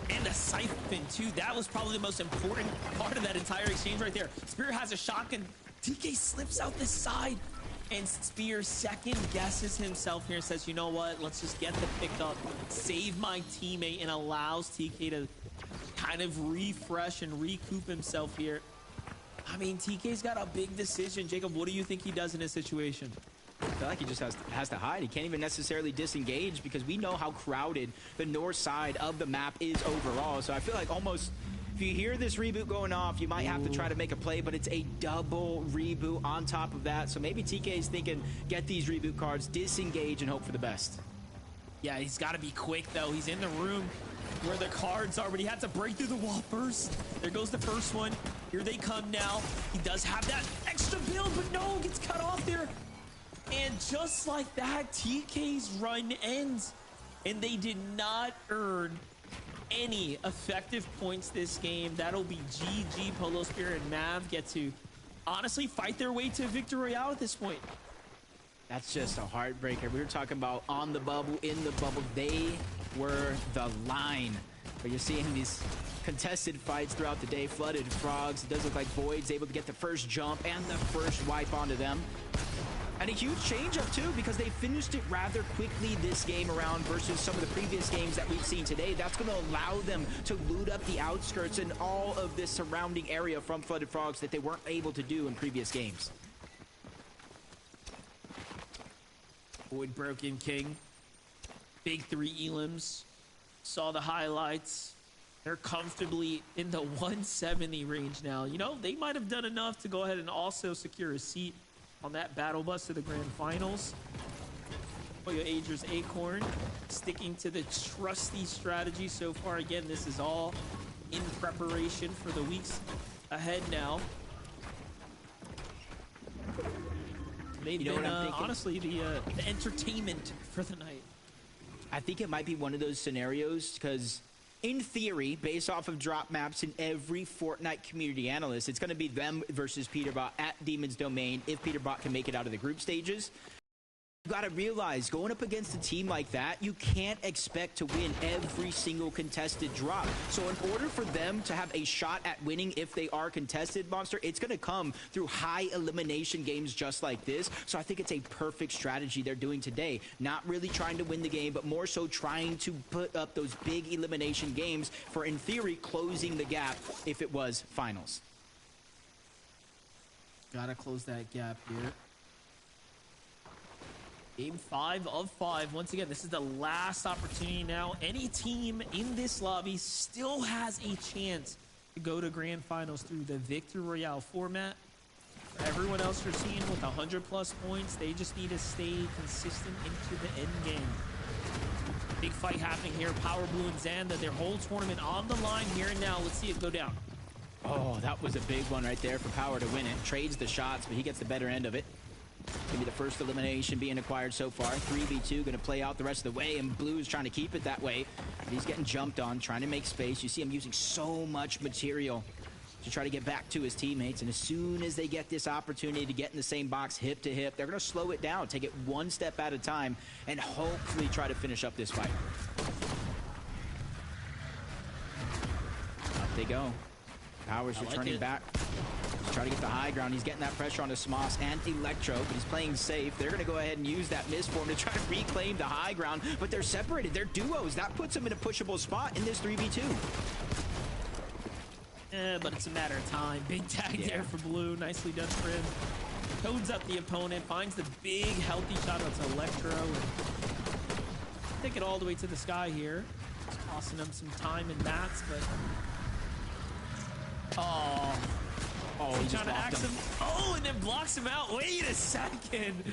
And the siphon too. That was probably the most important part of that entire exchange right there. Spear has a shotgun. TK slips out the side, and Spear second guesses himself here and says, you know what, let's just get the pickup, save my teammate, and allows TK to kind of refresh and recoup himself here. I mean, TK's got a big decision. Jacob, what do you think he does in this situation? I feel like he just has to hide. He can't even necessarily disengage because we know how crowded the north side of the map is overall. So I feel like almost, if you hear this reboot going off, you might have to try to make a play, but it's a double reboot on top of that. So maybe TK is thinking, get these reboot cards, disengage, and hope for the best. Yeah, he's got to be quick, though. He's in the room where the cards are, but he had to break through the wall first. There goes the first one. Here they come now. He does have that extra build, but no, gets cut off there. And just like that, TK's run ends, and they did not earn any effective points this game. That'll be GG. Polo Spear and Mav get to honestly fight their way to Victory Royale at this point. That's just a heartbreaker. We were talking about on the bubble, in the bubble. They were the line. But you're seeing these contested fights throughout the day. Flooded Frogs. It does look like Void's able to get the first jump and the first wipe onto them. And a huge change-up, too, because they finished it rather quickly this game around versus some of the previous games that we've seen today. That's going to allow them to loot up the outskirts and all of this surrounding area from Flooded Frogs that they weren't able to do in previous games. Void Broken King. Big 3 elims. Saw the highlights. They're comfortably in the 170 range now. You know, they might have done enough to go ahead and also secure a seat on that battle bus to the grand finals. Boyo, Agers, Acorn sticking to the trusty strategy so far. Again, this is all in preparation for the weeks ahead now. They've been, honestly, the entertainment for the night. I think it might be one of those scenarios because, in theory, based off of drop maps in every Fortnite community analyst, it's going to be them versus Peterbot at Demon's Domain if Peterbot can make it out of the group stages. You got to realize, going up against a team like that, you can't expect to win every single contested drop. So in order for them to have a shot at winning if they are contested, Monster, it's going to come through high elimination games just like this. So I think it's a perfect strategy they're doing today. Not really trying to win the game, but more so trying to put up those big elimination games for, in theory, closing the gap if it was finals. Gotta close that gap here. Game 5 of 5. Once again, this is the last opportunity now. Any team in this lobby still has a chance to go to grand finals through the Victory Royale format. Everyone else you're seeing with 100+ points, they just need to stay consistent into the end game. Big fight happening here. Power Blue and Xanda, their whole tournament on the line here and now. Let's see it go down. Oh, that was a big one right there for Power to win it. Trades the shots, but he gets the better end of it. Gonna be the first elimination being acquired so far. 3v2 gonna play out the rest of the way, and Blue is trying to keep it that way. But he's getting jumped on, trying to make space. You see him using so much material to try to get back to his teammates, and as soon as they get this opportunity to get in the same box hip to hip, they're gonna slow it down, take it one step at a time, and hopefully try to finish up this fight. Up they go. Power's returning back. He's trying to get the high ground. He's getting that pressure onto Smoss and Electro, but he's playing safe. They're going to go ahead and use that misform to try to reclaim the high ground, but they're separated. They're duos. That puts them in a pushable spot in this 3v2. But it's a matter of time. Big tag there for Blue. Nicely done for him. Toads up the opponent. Finds the big healthy shot onto Electro. And take it all the way to the sky here. Just costing him some time and mats, but... Oh, he's trying to axe him. Oh, and then blocks him out. Wait a second.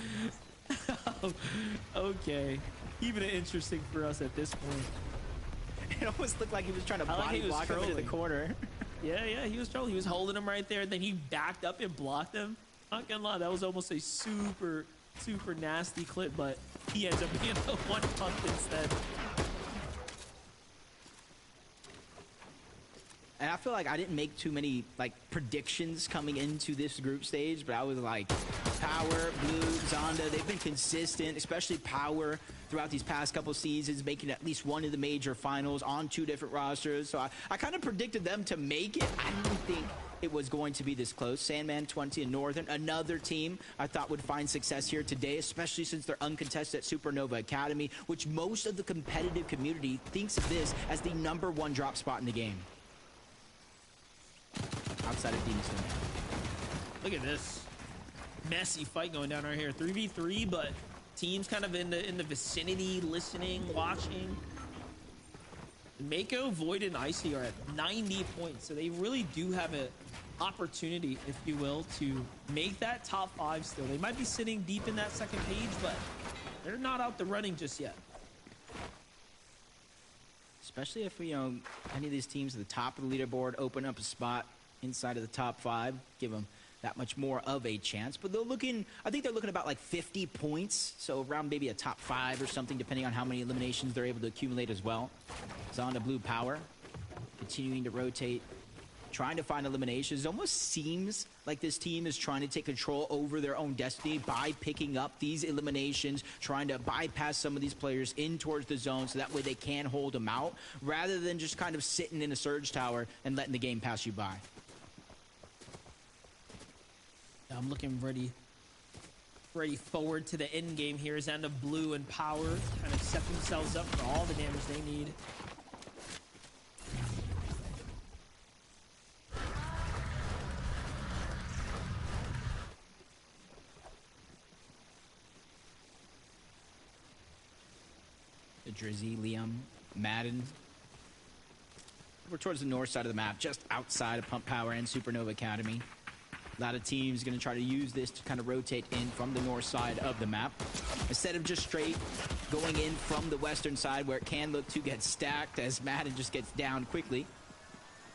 Okay. Keeping it interesting for us at this point. It almost looked like he was trying to body block him into the corner. Yeah, he was trolling. He was holding him right there. Then he backed up and blocked him. Not gonna lie, that was almost a super nasty clip, but he ends up being a one pump instead. And I feel like I didn't make too many predictions coming into this group stage, but I was like, Power, Blue, Xanda, they've been consistent, especially Power throughout these past couple seasons, making at least one of the major finals on 2 different rosters. So I kind of predicted them to make it. I didn't think it was going to be this close. Sandman 20 and Northern, another team I thought would find success here today, especially since they're uncontested at Supernova Academy, which most of the competitive community thinks of this as the #1 drop spot in the game. Outside of Demon Slayer. Look at this messy fight going down right here. 3v3, but teams kind of in the vicinity, listening, watching. Mako, Void, and Icy are at 90 points, so they really do have an opportunity, if you will, to make that top 5 still. They might be sitting deep in that second page, but they're not out the running just yet. Especially if, any of these teams at the top of the leaderboard open up a spot inside of the top 5, give them that much more of a chance. But I think they're looking about 50 points, so around maybe a top 5 or something, depending on how many eliminations they're able to accumulate as well. Xanda, Blue, Power, continuing to rotate, trying to find eliminations. It almost seems like this team is trying to take control over their own destiny by picking up these eliminations, trying to bypass some of these players in towards the zone so that way they can hold them out, rather than just kind of sitting in a surge tower and letting the game pass you by. I'm looking ready forward to the end game here. Xanda, Blue, and Power kind of set themselves up for all the damage they need. The Drizzy, Liam, Madden. We're towards the north side of the map, just outside of Pump Power and Supernova Academy. A lot of teams going to try to use this to kind of rotate in from the north side of the map, instead of just straight going in from the western side, where it can look to get stacked as Madden just gets down quickly.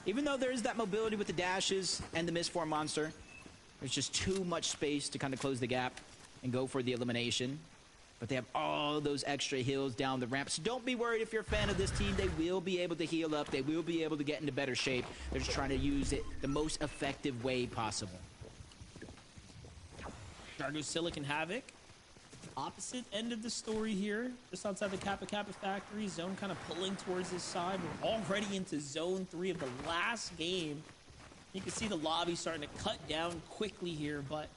Even though there is that mobility with the dashes and the misform monster, there's just too much space to kind of close the gap and go for the elimination. But they have all those extra heals down the ramp. So don't be worried if you're a fan of this team. They will be able to heal up. They will be able to get into better shape. They're just trying to use it the most effective way possible. Jargo, Silicon Havoc. Opposite end of the story here. Just outside the Kappa Kappa factory. Zone kind of pulling towards this side. We're already into Zone 3 of the last game. You can see the lobby starting to cut down quickly here, but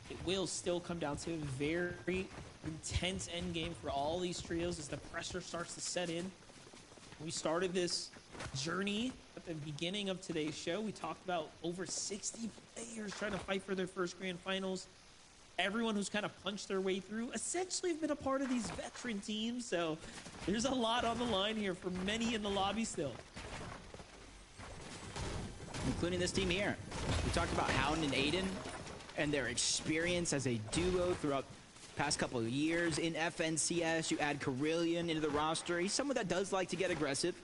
it will still come down to a very intense end game for all these trios as the pressure starts to set in. We started this journey at the beginning of today's show. We talked about over 60 players trying to fight for their first grand finals. Everyone who's kind of punched their way through essentially have been a part of these veteran teams. So there's a lot on the line here for many in the lobby still. including this team here. We talked about Hound and Aiden and their experience as a duo throughout the past couple of years in FNCS. You add Carillion into the roster. He's someone that does like to get aggressive.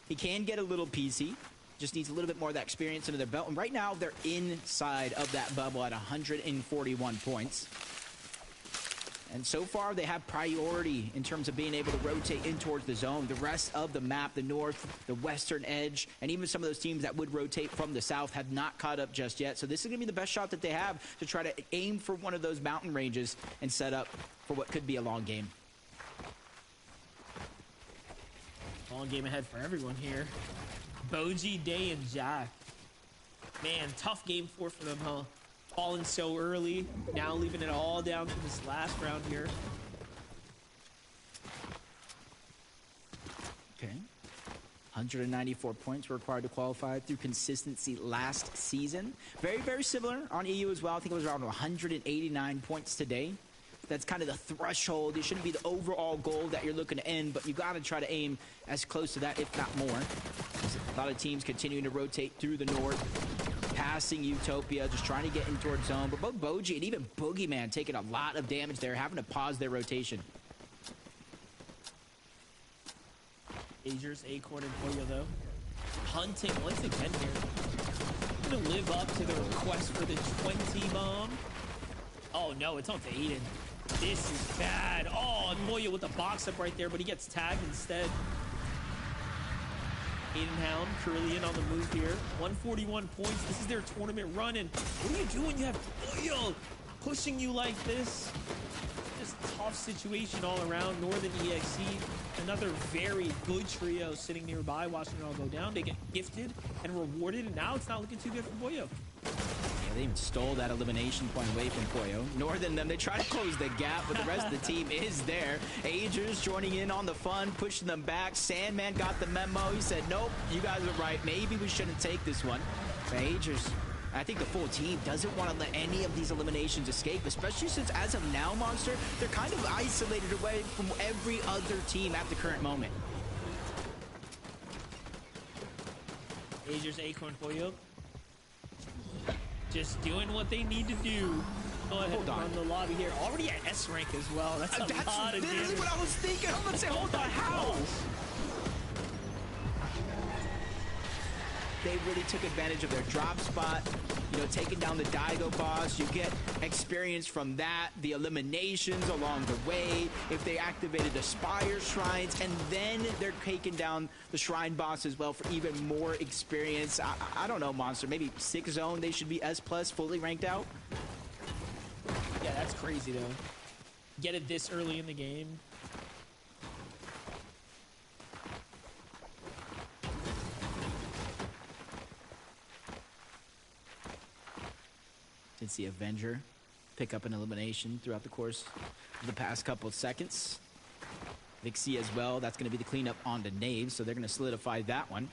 He can get a little PC. Just needs a little bit more of that experience under their belt. And right now, they're inside of that bubble at 141 points. And so far, they have priority in terms of being able to rotate in towards the zone. The rest of the map, the north, the western edge, and even some of those teams that would rotate from the south have not caught up just yet. So this is going to be the best shot that they have to try to aim for one of those mountain ranges and set up for what could be a long game. Long game ahead for everyone here. Boji, Day, and Jack. Man, tough game 4 for them, huh? Falling so early, now leaving it all down to this last round here. Okay. 194 points were required to qualify through consistency last season. Very, very similar on EU as well. I think it was around 189 points today. That's kind of the threshold. It shouldn't be the overall goal that you're looking to end, but you got to try to aim as close to that, if not more. There's a lot of teams continuing to rotate through the north, passing Utopia, just trying to get in towards zone. But both Boji and even Boogeyman taking a lot of damage there, having to pause their rotation. Agers, Acorn, and Pollo, though. Hunting once again here. Gonna live up to the request for the 20 bomb. Oh, no, it's on to Aiden. This is bad. Oh, and Moya with the box up right there, but he gets tagged instead. Aiden Hound, Carillion on the move here. 141 points. This is their tournament run, and what are you doing? You have Moya pushing you like this. Just tough situation all around. Northern EXE, another very good trio sitting nearby, watching it all go down. They get gifted and rewarded, and now it's not looking too good for Boyo. They even stole that elimination point away from Pollo. Northern them, they try to close the gap, but the rest of the team is there. Agers joining in on the fun, pushing them back. Sandman got the memo. He said, nope, you guys are right. Maybe we shouldn't take this one. But Agers, I think the full team doesn't want to let any of these eliminations escape, especially since as of now, Monster, they're kind of isolated away from every other team at the current moment. Agers, Acorn, Pollo. Just doing what they need to do. Go ahead and run the lobby here. Already at S rank as well. That's That's lot of literally damage. what I was thinking. I'm gonna say, hold on, how? They really took advantage of their drop spot, you know, taking down the Daigo boss. You get experience from that, the eliminations along the way. If they activated the Spire Shrines, and then they're taking down the Shrine boss as well for even more experience. I don't know, Monster. Maybe 6 zone, they should be S+, fully ranked out. Yeah, that's crazy, though. Get it this early in the game. Did see Avenger pick up an elimination throughout the course of the past couple of seconds. Vixie as well. That's going to be the cleanup on the Knave, so they're going to solidify that one.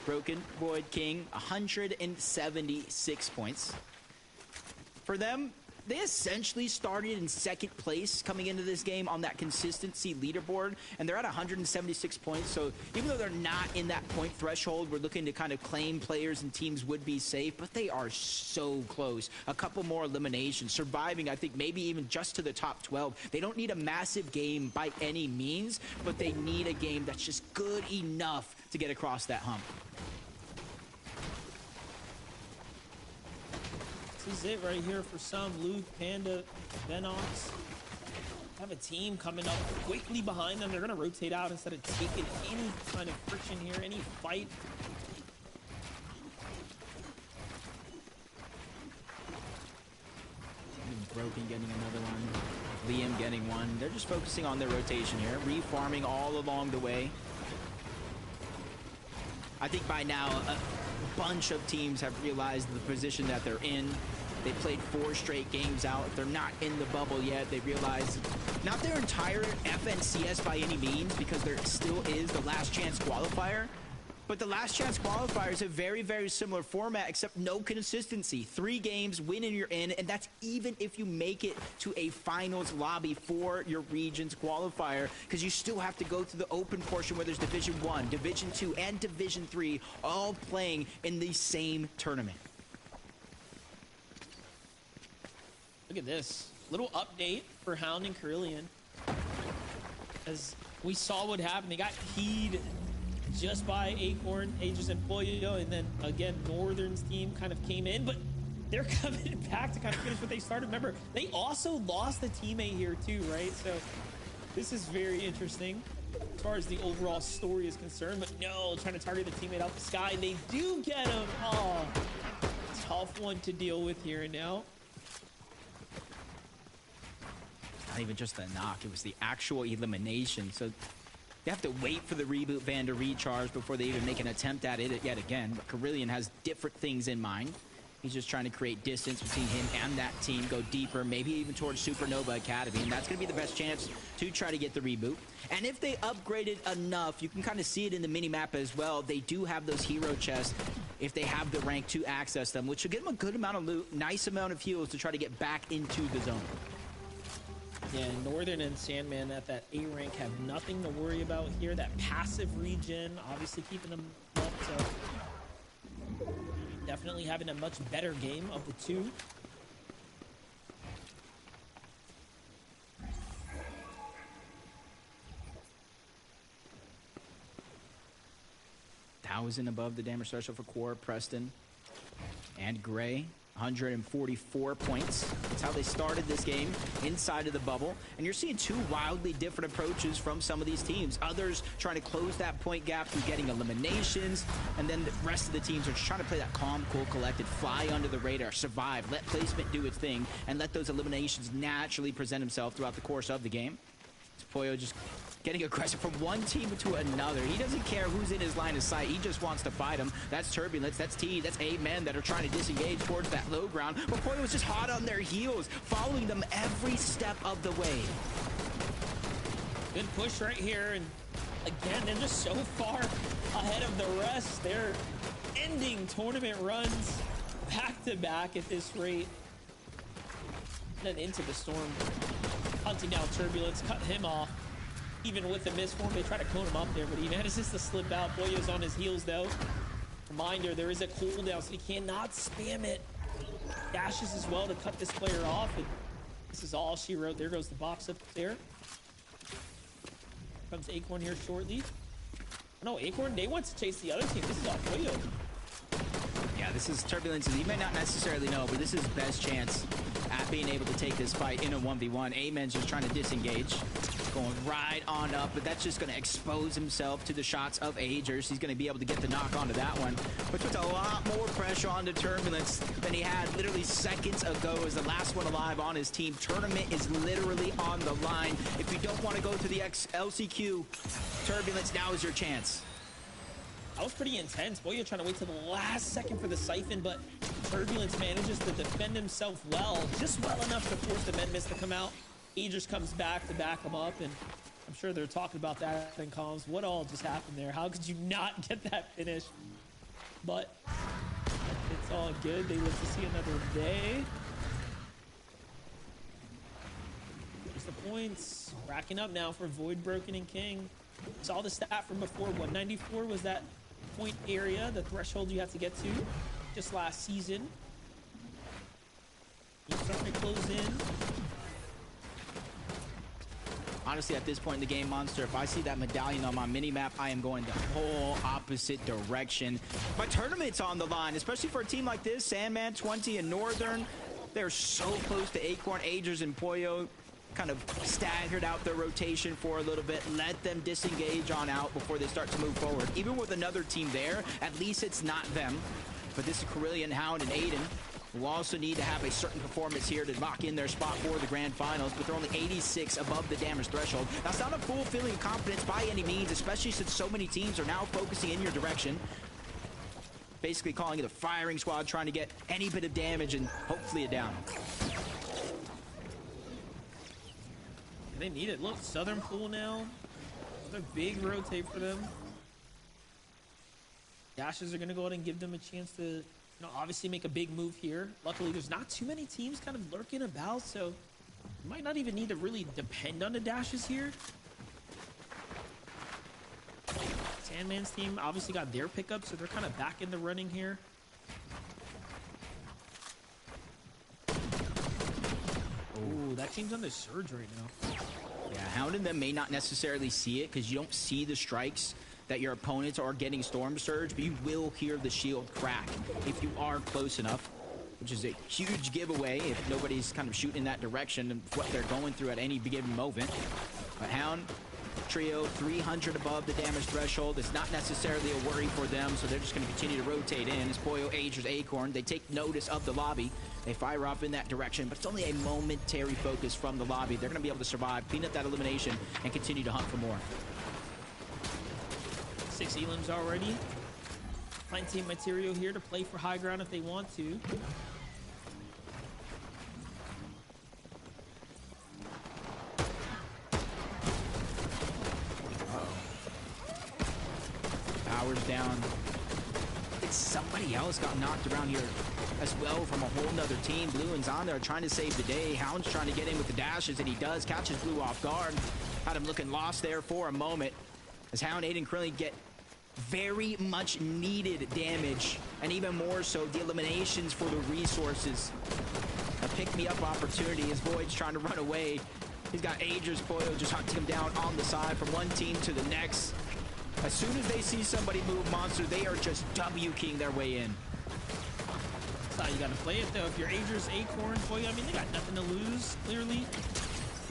Broken, Void King, 176 points. For them, they essentially started in second place coming into this game on that consistency leaderboard, and they're at 176 points. So even though they're not in that point threshold, we're looking to kind of claim players and teams would be safe, but they are so close. A couple more eliminations, surviving, I think, maybe even just to the top 12. They don't need a massive game by any means, but they need a game that's just good enough to get across that hump. This is it right here for some. Luke, Panda, Venox have a team coming up quickly behind them. They're going to rotate out instead of taking any kind of friction here, any fight. Broken getting another one. Liam getting one. They're just focusing on their rotation here, refarming all along the way. I think by now, a bunch of teams have realized the position that they're in. They played 4 straight games out. If they're not in the bubble yet, they realize not their entire FNCS by any means, because there still is the last chance qualifier, But the last chance qualifier is a very, very similar format, except no consistency. 3 games, win and you're in, and that's even if you make it to a finals lobby for your region's qualifier, because you still have to go through the open portion where there's Division 1, Division 2, and Division 3 all playing in the same tournament. Look at this. Little update for Hound and Kerillian. As we saw what happened, they got keyed just by Acorn, Aegis, and Pollo, and then again, Northern's team kind of came in, but they're coming back to kind of finish what they started. Remember, they also lost a teammate here too, right? So this is very interesting as far as the overall story is concerned, but no, trying to target the teammate out the sky, and they do get him. Oh, tough one to deal with here and now. Not even just a knock, it was the actual elimination. So they have to wait for the reboot van to recharge before they even make an attempt at it yet again. But Kerillian has different things in mind. He's just trying to create distance between him and that team, go deeper, maybe even towards Supernova Academy, and that's going to be the best chance to try to get the reboot. And if they upgraded enough, you can kind of see it in the mini-map as well, they do have those hero chests if they have the rank to access them, which will give them a good amount of loot, nice amount of heals to try to get back into the zone. Yeah, Northern and Sandman at that A rank have nothing to worry about here. That passive regen, obviously keeping them up, so definitely having a much better game of the two. Thousand above the damage threshold for Core, Preston, and Gray. 144 points. That's how they started this game inside of the bubble. And you're seeing 2 wildly different approaches from some of these teams. Others trying to close that point gap through getting eliminations. And then the rest of the teams are just trying to play that calm, cool, collected, fly under the radar, survive, let placement do its thing, and let those eliminations naturally present themselves throughout the course of the game. Pollo just getting aggressive from one team to another. He doesn't care who's in his line of sight. He just wants to fight him. That's Turbulence, that's T, that's Amen that are trying to disengage towards that low ground. But Pollo was just hot on their heels, following them every step of the way. Good push right here, and again, they're just so far ahead of the rest. They're ending tournament runs back to back at this rate. Then into the storm. Hunting down Turbulence, cut him off. Even with the misform, they try to cone him up there, but he manages to slip out. Pollo's on his heels, though. Reminder, there is a cooldown, so he cannot spam it. Dashes as well to cut this player off, and this is all she wrote. There goes the box up there. Comes Acorn here shortly. No, Acorn, they want to chase the other team. This is all Pollo. Yeah, this is Turbulence. You may not necessarily know, but this is best chance at being able to take this fight in a 1v1. Amen's just trying to disengage. Going right on up, but that's just going to expose himself to the shots of Agers. He's going to be able to get the knock onto that one, which puts a lot more pressure onto Turbulence than he had literally seconds ago as the last one alive on his team. Tournament is literally on the line. If you don't want to go to the LCQ, Turbulence, now is your chance. That was pretty intense. Pollo trying to wait till the last second for the siphon, but Turbulence manages to defend himself well, just well enough to force the Med Mist to come out. Aegis comes back to back him up, and I'm sure they're talking about that in comms. What all just happened there? How could you not get that finish? But it's all good. They live to see another day. There's the points. Racking up now for Void, Broken, and King. Saw the stat from before. 194 was that point area, the threshold you have to get to just last season. He's starting to close in. Honestly, at this point in the game, Monster, if I see that medallion on my mini-map, I am going the whole opposite direction. My tournament's on the line, especially for a team like this. Sandman, 20, and Northern. They're so close to Acorn, Agers, and Pollo. Kind of staggered out their rotation for a little bit. Let them disengage on out before they start to move forward. Even with another team there, at least it's not them. But this is Kerillian, Hound, and Aiden, who also need to have a certain performance here to lock in their spot for the grand finals, but they're only 86 above the damage threshold. That's not a full feeling of confidence by any means, especially since so many teams are now focusing in your direction. Basically calling it a firing squad, trying to get any bit of damage and hopefully a down. They need it. Look, Southern Pool now. Another big rotate for them. Dashes are going to go ahead and give them a chance to, you know, obviously make a big move here. Luckily, there's not too many teams kind of lurking about, so you might not even need to really depend on the dashes here. Sandman's team obviously got their pickup, so they're kind of back in the running here. Ooh, that team's on the surge right now. Yeah, Hound and them may not necessarily see it because you don't see the strikes that your opponents are getting Storm Surge, but you will hear the shield crack if you are close enough, which is a huge giveaway if nobody's kind of shooting in that direction of what they're going through at any given moment. But Hound, trio 300 above the damage threshold. It's not necessarily a worry for them, so they're just going to continue to rotate in. As Pollo, Agers, Acorn, they take notice of the lobby. They fire off in that direction, but it's only a momentary focus from the lobby. They're going to be able to survive, clean up that elimination, and continue to hunt for more. 6 elims already. Plenty of material here to play for high ground if they want to. Powers down. It's somebody else got knocked around here as well from a whole nother team. Bluin's on there trying to save the day. Hound's trying to get in with the dashes, and he does. Catches Blue off guard. Had him looking lost there for a moment. As Hound, Aiden Curly get very much needed damage, and even more so the eliminations for the resources. A pick-me-up opportunity as Void's trying to run away. He's got Agers, Pollo just hunting him down on the side from one team to the next. As soon as they see somebody move Monster, they are just W-keying their way in. That's how you gotta play it though. If you're Agers, Acorn, Pollo, I mean, they got nothing to lose, clearly.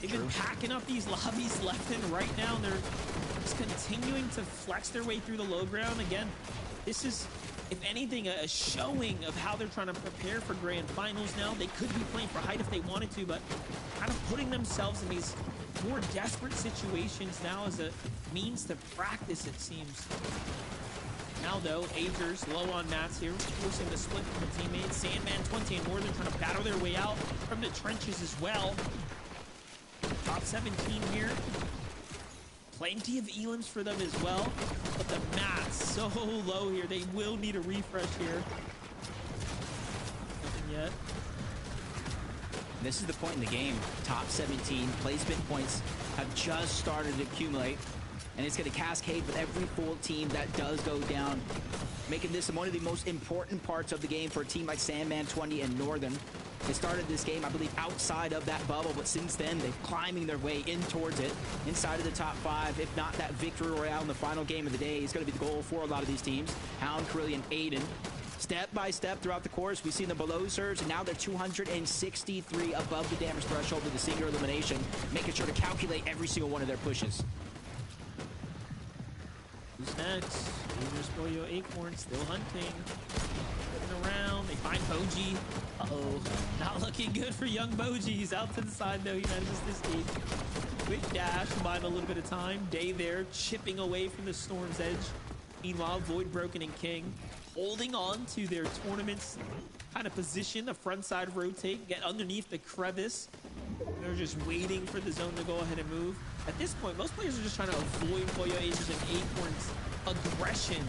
They've been packing up these lobbies left and right now, and they're just continuing to flex their way through the low ground. Again, this is, if anything, a showing of how they're trying to prepare for grand finals now. They could be playing for height if they wanted to, but kind of putting themselves in these more desperate situations now as a means to practice, it seems. Now, though, Agers low on mats here, forcing the split from the teammates. Sandman, 20, and Northern trying to battle their way out from the trenches as well. Top 17 here. Plenty of elims for them as well, but the mats so low here. They will need a refresh here. Nothing yet. This is the point in the game. Top 17 placement points have just started to accumulate, and it's going to cascade with every full team that does go down, making this one of the most important parts of the game for a team like Sandman 20 and Northern. They started this game, I believe, outside of that bubble, but since then, they're climbing their way in towards it, inside of the top 5. If not that victory royale in the final game of the day is going to be the goal for a lot of these teams. Hound, Carillion, Aiden. Step by step throughout the course, we've seen the below surge, and now they're 263 above the damage threshold with the single elimination, making sure to calculate every single one of their pushes. Who's next? Agers, Pollo, Acorn still hunting. Looking around, they find Boji. Uh-oh, not looking good for young Boji. He's out to the side though, he manages to escape. Quick dash, buying a little bit of time. Day there, chipping away from the Storm's edge. Meanwhile, Void, Broken, and King holding on to their tournament's kind of position, the front side rotate, get underneath the crevice. They're just waiting for the zone to go ahead and move. At this point, most players are just trying to avoid Pollo, Agers, and Acorn's aggression.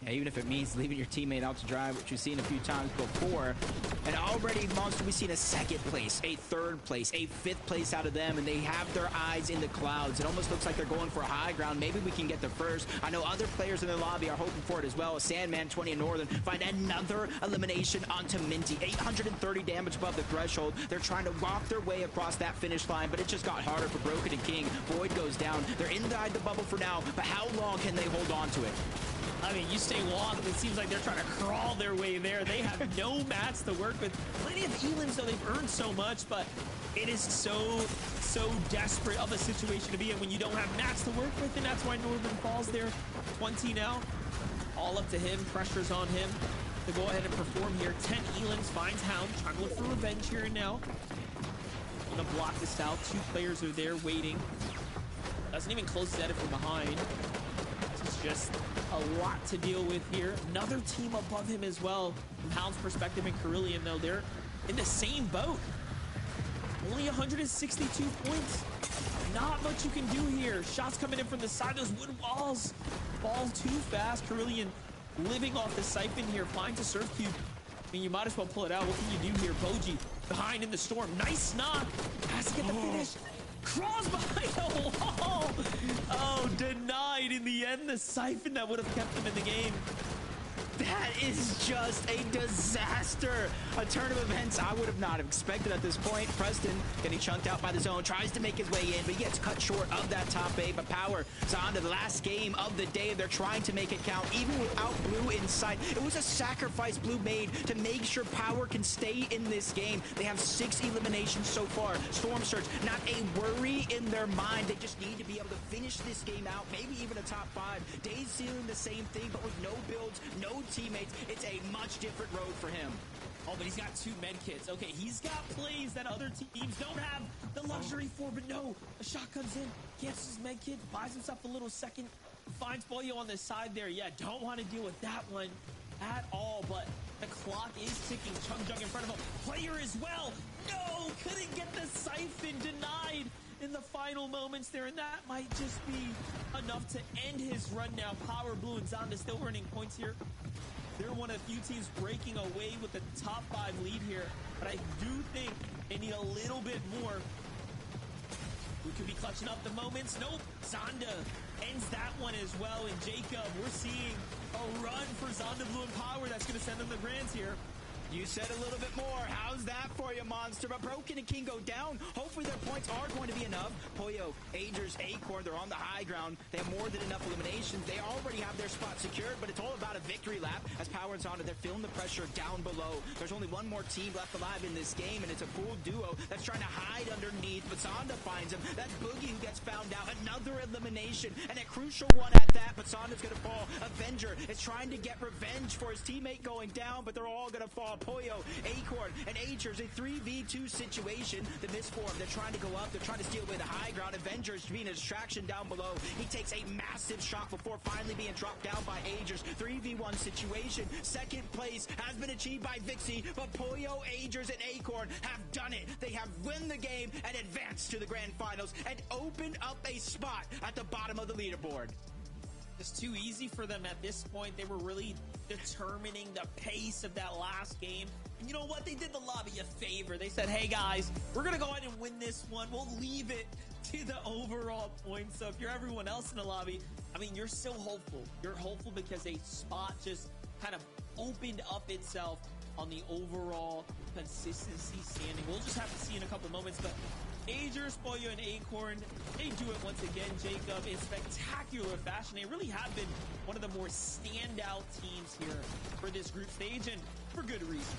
Yeah, even if it means leaving your teammate out to dry, which we've seen a few times before. And already, Monster, we've seen a 2nd place, a 3rd place, a 5th place out of them, and they have their eyes in the clouds. It almost looks like they're going for a high ground. Maybe we can get there first. I know other players in the lobby are hoping for it as well. Sandman, 20, and Northern find another elimination onto Minty. 830 damage above the threshold. They're trying to walk their way across that finish line, but it just got harder for Broken and King. Void goes down. They're inside the bubble for now, but how long can they hold on to it? I mean, you stay walk, it seems like they're trying to crawl their way there. They have no mats to work with. Plenty of elims, though they've earned so much, but it is so desperate of a situation to be in when you don't have mats to work with, and that's why Northern falls there. 20 now. All up to him. Pressure's on him to go ahead and perform here. 10 elims, finds Hound, trying to look for revenge here and now. Gonna block this out. 2 players are there waiting. Doesn't even close Zeta from behind. This is just a lot to deal with here. Another team above him as well. From Hound's perspective and Carillion, though, they're in the same boat. Only 162 points. not much you can do here. Shots coming in from the side. Those wood walls fall too fast. Kerillian living off the siphon here. Finds a surf cube. I mean, you might as well pull it out. What can you do here? Boji behind in the storm. Nice knock. Has to get the finish. Crawls behind the wall. Oh, denied in the end. The siphon that would have kept them in the game. That is just a disaster. A turn of events I would have not expected at this point. Preston getting chunked out by the zone, tries to make his way in, but he gets cut short of that top eight. But Power is on to the last game of the day. They're trying to make it count, even without Blue in sight. It was a sacrifice Blue made to make sure Power can stay in this game. They have 6 eliminations so far. Storm Surge, not a worry in their mind. They just need to be able to finish this game out, maybe even a top 5. Days Sealing the same thing, but with no builds, no teammates. It's a much different road for him. Oh, but he's got 2 med kits. Okay, he's got plays that other teams don't have the luxury for, but no. A shot comes in, gets his med kit, buys himself a little second, finds Boyo on the side there. Yeah, don't want to deal with that one at all, but the clock is ticking. Chung Jung in front of him. Player as well. No, couldn't get the siphon, denied in the final moments there, and that might just be enough to end his run now. Power, Blue, and Zonda still earning points here. They're one of the few teams breaking away with the top 5 lead here, but I do think they need a little bit more. Who could be clutching up the moments? Nope. Zonda ends that one as well, and Jacob, we're seeing a run for Zonda, Blue, and Power that's going to send them the grands here. You said a little bit more. How's that for you, Monster? But Broken and King go down. Hopefully their points are going to be enough. Poyo, Agers, Acorn, they're on the high ground. They have more than enough eliminations. They already have their spot secured, but it's all about a victory lap. As Power and Zonda, they're feeling the pressure down below. There's only one more team left alive in this game, and it's a full duo that's trying to hide underneath. But Zonda finds him. That Boogie who gets found out. Another elimination, and a crucial one at that, but Zonda's going to fall. Avenger is trying to get revenge for his teammate going down, but they're all going to fall. Poyo, Acorn, and Agers, a 3v2 situation. The misform, they're trying to go up. They're trying to steal away the high ground. Avengers being a distraction down below. He takes a massive shot before finally being dropped down by Agers. 3v1 situation. Second place has been achieved by Vixie, but Poyo, Agers, and Acorn have done it. They have won the game and advanced to the grand finals and opened up a spot at the bottom of the leaderboard. It's too easy for them at this point. They were really determining the pace of that last game. And you know what? They did the lobby a favor. They said, hey guys, we're going to go ahead and win this one. We'll leave it to the overall points. So if you're everyone else in the lobby, I mean, you're still hopeful. You're hopeful because a spot just kind of opened up itself on the overall consistency standing. We'll just have to see in a couple moments, but Agers, Poyo, and Acorn, they do it once again, Jacob, in spectacular fashion. They really have been one of the more standout teams here for this group stage, and for good reason.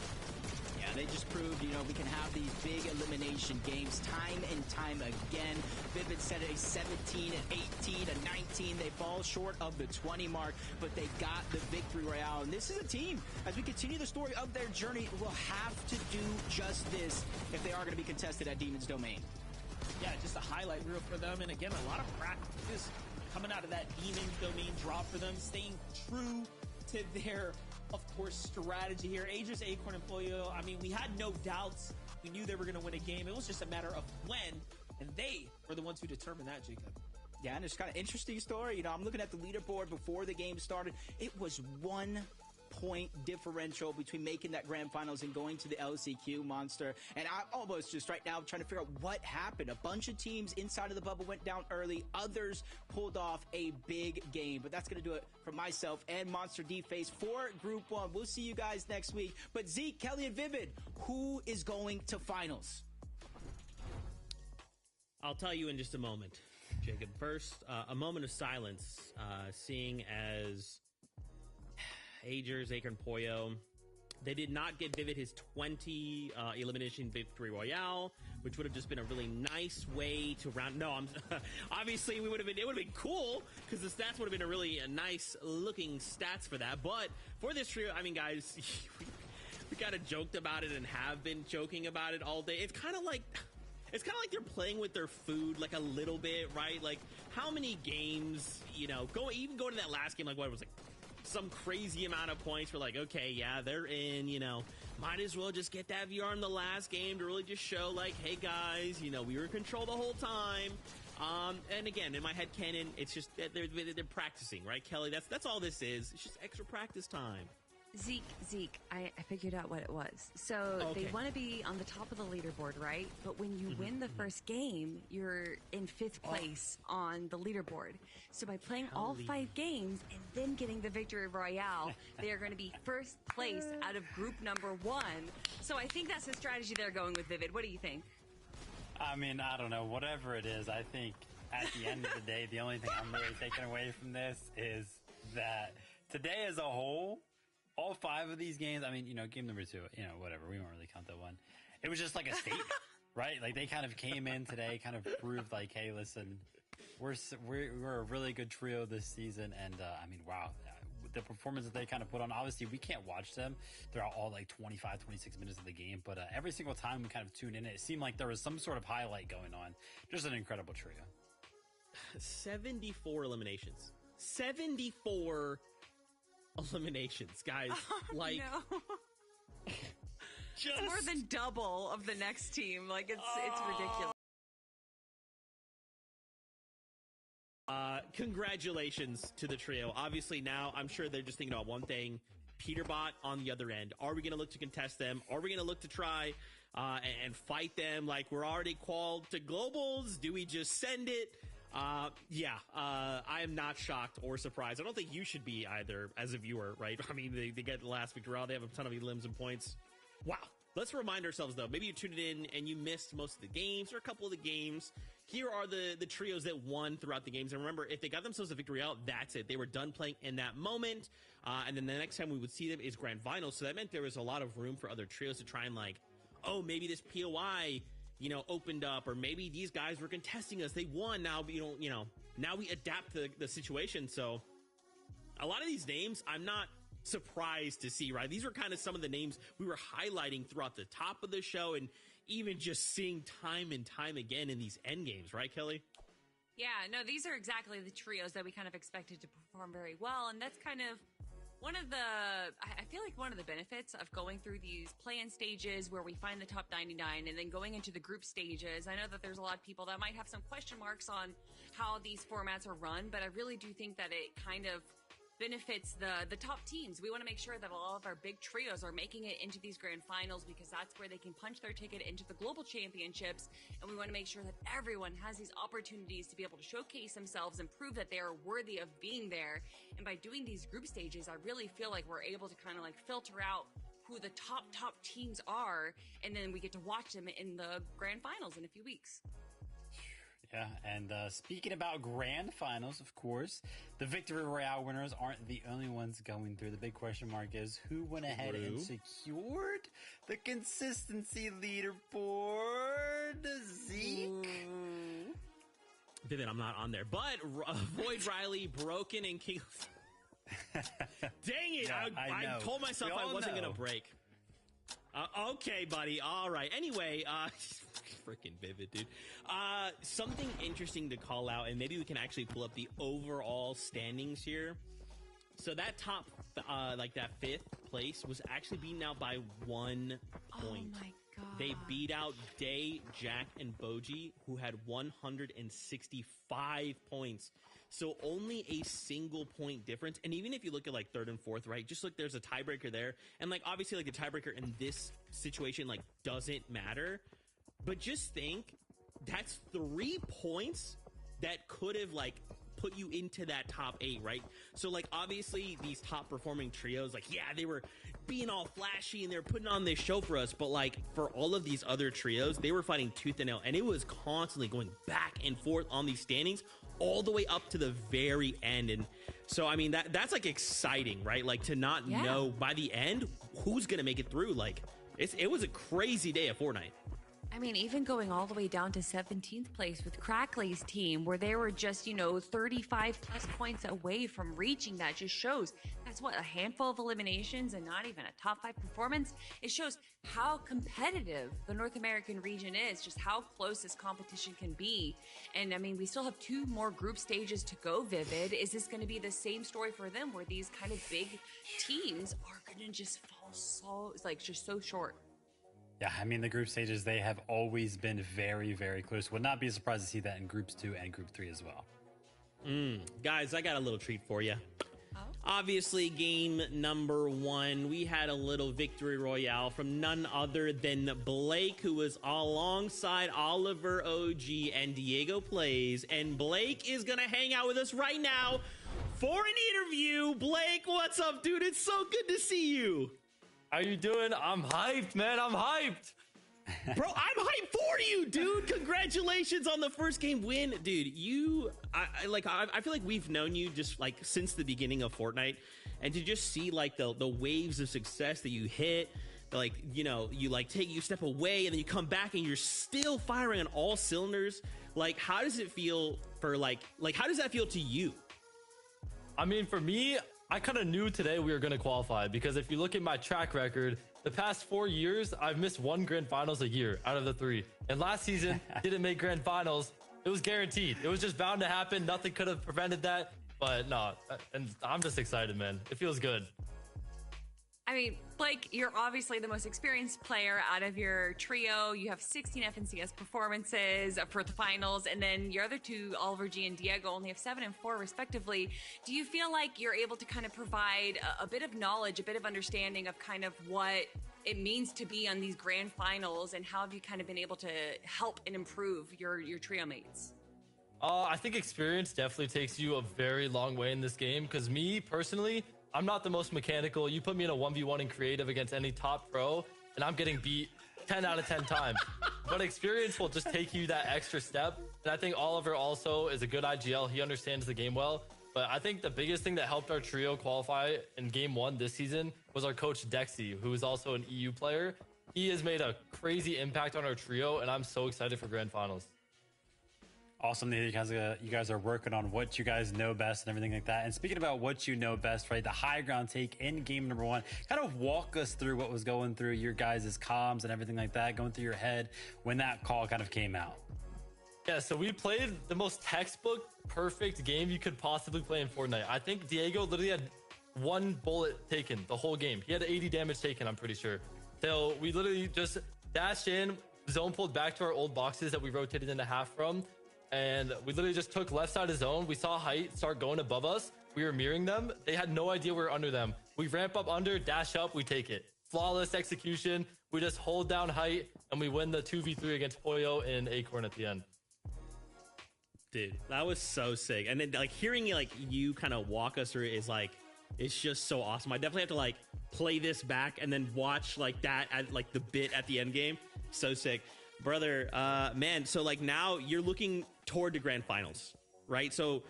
Yeah, they just proved, we can have these big elimination games time and time again. Vivid set a 17, an 18, a 19. They fall short of the 20 mark, but they got the victory royale. And this is a team, as we continue the story of their journey, will have to do just this if they are going to be contested at Demon's Domain. Yeah, just a highlight reel for them. And again, a lot of practice coming out of that Demon's Domain drop for them, staying true to their, of course, strategy here. Agers, Acorn, and Poyo, I mean, we had no doubts. We knew they were going to win a game. It was just a matter of when, and they were the ones who determined that, Jacob. Yeah, and it's kind of interesting story. I'm looking at the leaderboard before the game started. It was 1 point differential between making that grand finals and going to the LCQ, Monster. And I'm almost just right now trying to figure out what happened. A bunch of teams inside of the bubble went down early. Others pulled off a big game. But that's going to do it for myself and Monster D-Face for Group 1. We'll see you guys next week. But Zeke, Kelly, and Vivid, who is going to finals? I'll tell you in just a moment, Jacob. First, a moment of silence, seeing as Agers, Acorn, Poyo, they did not get Vivid his 20 elimination victory royale, which would have just been a really nice way to round. No, obviously it would have been cool because the stats would have been a nice looking stats for that. But for this trio, I mean, guys, we kind of joked about it and have been joking about it all day. It's kind of like they're playing with their food like a little bit, right? Like how many games, even going to that last game, like what it was like some crazy amount of points. We're like, okay, yeah, they're in, might as well just get that VR in the last game to really just show like, hey guys, we were in control the whole time. And again, in my head canon, it's just that they're practicing, right, Kelly? That's all this is. It's just extra practice time. Zeke, I figured out what it was. So Okay. they want to be on the top of the leaderboard, right? But when you win the first game, you're in 5th place on the leaderboard. So by playing all 5 games and then getting the victory royale, they are going to be first place out of group number 1. So I think that's the strategy they're going with, Vivid. What do you think? I mean, I don't know. Whatever it is, I think at the end of the day, the only thing I'm really taking away from this is that today as a whole, all 5 of these games, I mean, game number 2, whatever, we won't really count that one. It was just like a statement, right? Like they kind of came in today, kind of proved like, hey, listen, we're a really good trio this season. And I mean, wow, the performance that they kind of put on, obviously we can't watch them throughout all like 25, 26 minutes of the game. But every single time we kind of tune in, it seemed like there was some sort of highlight going on. Just an incredible trio. 74 eliminations. 74 eliminations, guys. Like, No. just More than double of the next team. Like it's ridiculous. Congratulations to the trio. Obviously, now I'm sure they're just thinking about one thing. Peterbot on the other end. Are we going to look to contest them? Are we going to look to try and fight them like we're already qualified to globals? Do we just send it? I am not shocked or surprised. I don't think you should be either as a viewer, right? I mean, they get the last victory. They have a ton of elims and points. Wow. Let's remind ourselves, though. Maybe you tuned in and you missed most of the games or a couple of the games. Here are the trios that won throughout the games. And remember, if they got themselves a victory out, that's it. They were done playing in that moment. And then the next time we would see them is Grand Finals. So that meant there was a lot of room for other trios to try and maybe this POI opened up, or maybe these guys were contesting us. They won. Now, now we adapt to the situation. So a lot of these names, I'm not surprised to see, right? These were kind of some of the names we were highlighting throughout the top of the show and even just seeing time and time again in these end games, right, Kelly? Yeah, no, these are exactly the trios that we kind of expected to perform very well. And that's kind of I feel like one of the benefits of going through these play-in stages where we find the top 99 and then going into the group stages. I know that there's a lot of people that might have some question marks on how these formats are run, but I really do think that it kind of benefits the top teams. We want to make sure that all of our big trios are making it into these grand finals because that's where they can punch their ticket into the global championships. And we want to make sure that everyone has these opportunities to be able to showcase themselves and prove that they are worthy of being there. And by doing these group stages, I really feel like we're able to kind of like filter out who the top teams are. And then we get to watch them in the grand finals in a few weeks. Yeah, and speaking about grand finals, of course, the Victory Royale winners aren't the only ones going through. The big question mark is who went ahead and secured the consistency leaderboard? Zeke? Vivid, I'm not on there. But Void Riley, Broken, and King... Dang it! Yeah, I told myself I wasn't going to break. Okay, buddy. All right. Anyway, freaking Vivid, dude. Something interesting to call out, and maybe we can actually pull up the overall standings here. So that top, that 5th place was actually beaten out by 1 point. Oh my god! They beat out Day, Jack, and Boji, who had 165 points. So only a single point difference. And even if you look at 3rd and 4th, right, just look, there's a tiebreaker there. And obviously the tiebreaker in this situation doesn't matter. But just think, that's 3 points that could have put you into that top 8, right? So obviously these top performing trios, they were being all flashy and they're putting on this show for us, but for all of these other trios, they were fighting tooth and nail, and it was constantly going back and forth on these standings all the way up to the very end. And so I mean that's exciting, right? To not know by the end who's gonna make it through. It was a crazy day of Fortnite. I mean, even going all the way down to 17th place with Crackley's team, where they were just, 35 plus points away from reaching that, just shows that's a handful of eliminations and not even a top 5 performance. It shows how competitive the North American region is, just how close this competition can be. And I mean, we still have 2 more group stages to go, Vivid. Is this going to be the same story for them where these kind of big teams are going to just fall just so short? Yeah, I mean, the group stages, they have always been very, very close. Would not be surprised to see that in groups 2 and group 3 as well. Guys, I got a little treat for you. Obviously, game number 1, we had a little victory royale from none other than Blake, who was alongside Oliver OG and Diego Plays. And Blake is going to hang out with us right now for an interview. Blake, what's up, dude? It's so good to see you. How you doing? I'm hyped, man. I'm hyped. Bro, I'm hyped for you, dude. Congratulations on the first game win. Dude, I feel like we've known you just like since the beginning of Fortnite, and to just see like the waves of success that you hit, like, you know, you step away and then you come back and you're still firing on all cylinders. Like, how does it feel for like how does that feel to you? I mean, for me, I kind of knew today we were going to qualify because if you look at my track record, the past 4 years, I've missed 1 grand finals a year out of the 3. And last season, didn't make grand finals. It was guaranteed. It was just bound to happen. Nothing could have prevented that. But no, and I'm just excited, man. It feels good. I mean, Blake, you're obviously the most experienced player out of your trio. You have 16 FNCS performances for the finals, and then your other two, Oliver G and Diego, only have 7 and 4 respectively. Do you feel like you're able to kind of provide a bit of knowledge, a bit of understanding of kind of what it means to be on these grand finals, and how have you kind of been able to help and improve your trio mates? I think experience definitely takes you a very long way in this game because me, personally, I'm not the most mechanical. You put me in a 1v1 in creative against any top pro, and I'm getting beat 10 out of 10 times. But experience will just take you that extra step. And I think Oliver also is a good IGL. He understands the game well. But I think the biggest thing that helped our trio qualify in game 1 this season was our coach Dexy, who is also an EU player. He has made a crazy impact on our trio, and I'm so excited for grand finals. Awesome that you guys are working on what you guys know best and everything like that. And speaking about what you know best, right, the high ground take in game number 1, kind of walk us through what was going through your guys' comms and everything like that, going through your head when that call kind of came out. Yeah, so we played the most textbook perfect game you could possibly play in Fortnite. I think Diego literally had 1 bullet taken the whole game. He had 80 damage taken, I'm pretty sure. So we literally just dashed in, zone pulled back to our old boxes that we rotated into half from. And we literally just took left side of zone. We saw height start going above us. We were mirroring them. They had no idea we were under them. We ramp up under, dash up, we take it. Flawless execution. We just hold down height, and we win the 2v3 against Pollo and Acorn at the end. Dude, that was so sick. And then like hearing like you kind of walk us through it is like, it's just so awesome. I definitely have to like play this back and then watch like that at like the bit at the end game. So sick. Brother, man, so like now you're looking toward the grand finals, right? So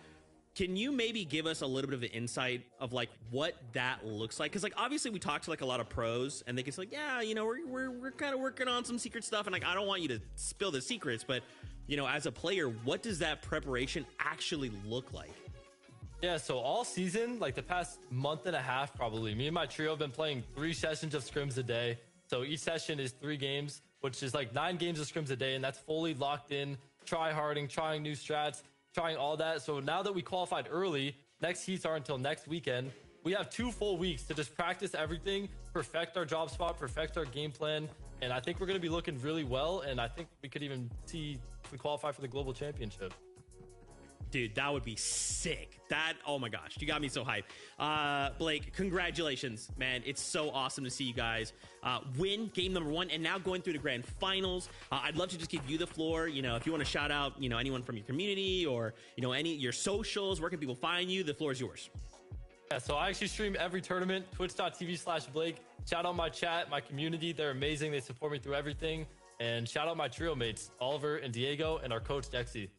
can you maybe give us a little bit of an insight of like what that looks like? Because like obviously we talked to like a lot of pros and they can say like, yeah, you know, we're kind of working on some secret stuff, and like I don't want you to spill the secrets, but you know, as a player, what does that preparation actually look like? Yeah, so all season, like the past month and a half probably, me and my trio have been playing 3 sessions of scrims a day. So each session is 3 games, which is like 9 games of scrims a day, and that's fully locked in, try-harding, trying new strats, trying all that. So now that we qualified early, next heats aren't until next weekend. We have 2 full weeks to just practice everything, perfect our job spot, perfect our game plan, and I think we're going to be looking really well, and I think we could even see if we qualify for the Global Championship. Dude, that would be sick. That, oh my gosh, you got me so hyped. Blake, congratulations, man. It's so awesome to see you guys win game number 1 and now going through the grand finals. I'd love to just give you the floor. You know, if you want to shout out, you know, anyone from your community or, you know, any your socials, where can people find you? The floor is yours. Yeah, so I actually stream every tournament, twitch.tv/Blake. Shout out my chat, my community. They're amazing. They support me through everything. And shout out my trio mates, Oliver and Diego, and our coach, Dexy.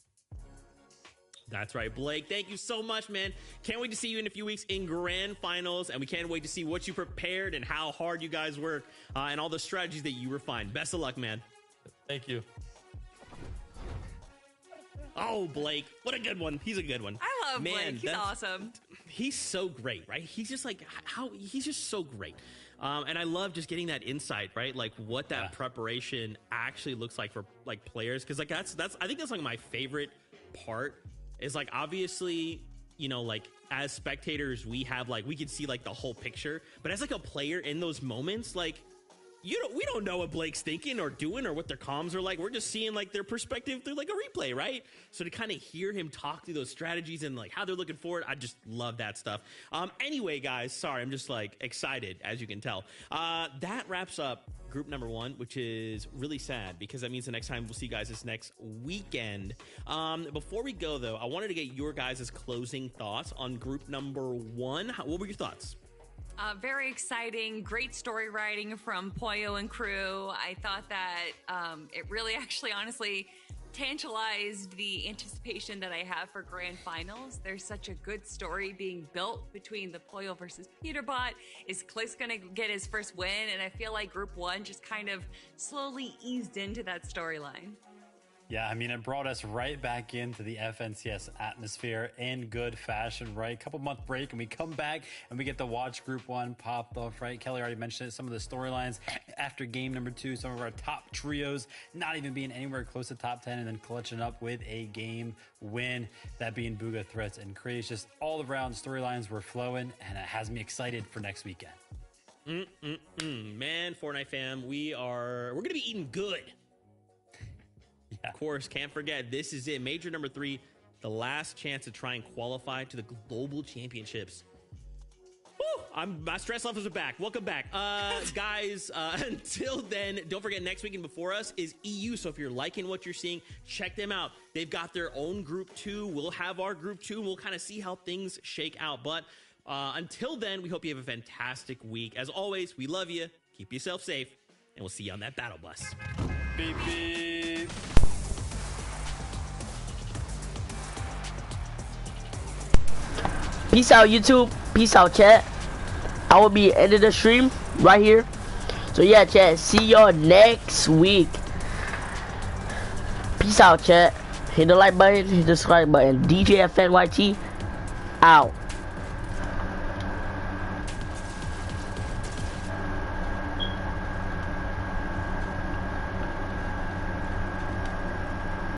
That's right, Blake. Thank you so much, man. Can't wait to see you in a few weeks in grand finals, and we can't wait to see what you prepared and how hard you guys work and all the strategies that you refined. Best of luck, man. Thank you. Oh, Blake. What a good one. He's a good one. I love Blake. He's awesome. He's so great, right? He's just like, he's just so great. And I love just getting that insight, right? Like what that preparation actually looks like for like players. Cause like I think that's like my favorite part is like, obviously, you know, like as spectators, we have like, we can see like the whole picture, but as like a player in those moments, like we don't know what Blake's thinking or doing or what their comms are like. We're just seeing like their perspective through like a replay, right? So to kind of hear him talk through those strategies and like how they're looking forward, I just love that stuff. Anyway, guys, sorry, I'm just like excited, as you can tell. That wraps up group number 1, which is really sad because that means the next time we'll see you guys is next weekend. Before we go though, I wanted to get your guys' closing thoughts on group number 1. What were your thoughts? Very exciting, great story writing from Pollo and crew. I thought that it really actually honestly tantalized the anticipation that I have for grand finals. There's such a good story being built between the Pollo versus Peterbot. Is Clix gonna get his first win? And I feel like group 1 just kind of slowly eased into that storyline. Yeah, I mean, it brought us right back into the FNCS atmosphere in good fashion, right? Couple month break, and we come back and we get to watch Group 1 pop off, right? Kelly already mentioned it, some of the storylines after game number 2, some of our top trios not even being anywhere close to top 10 and then clutching up with a game win, that being Bugha, Threats, and Craze. Just all around storylines were flowing, and it has me excited for next weekend. Man, Fortnite fam, we're going to be eating good. Of course, can't forget, this is it. Major number 3, the last chance to try and qualify to the global championships. Woo! My stress levels are back. Welcome back. Guys, until then, don't forget, next weekend before us is EU. So if you're liking what you're seeing, check them out. They've got their own group 2. We'll have our group 2. We'll kind of see how things shake out. But until then, we hope you have a fantastic week. As always, we love you. Keep yourself safe. And we'll see you on that battle bus. Beep, beep. Peace out, YouTube. Peace out, chat. I will be ending the stream right here. So yeah, chat. See y'all next week. Peace out, chat. Hit the like button. Hit the subscribe button. DJ FNYT out.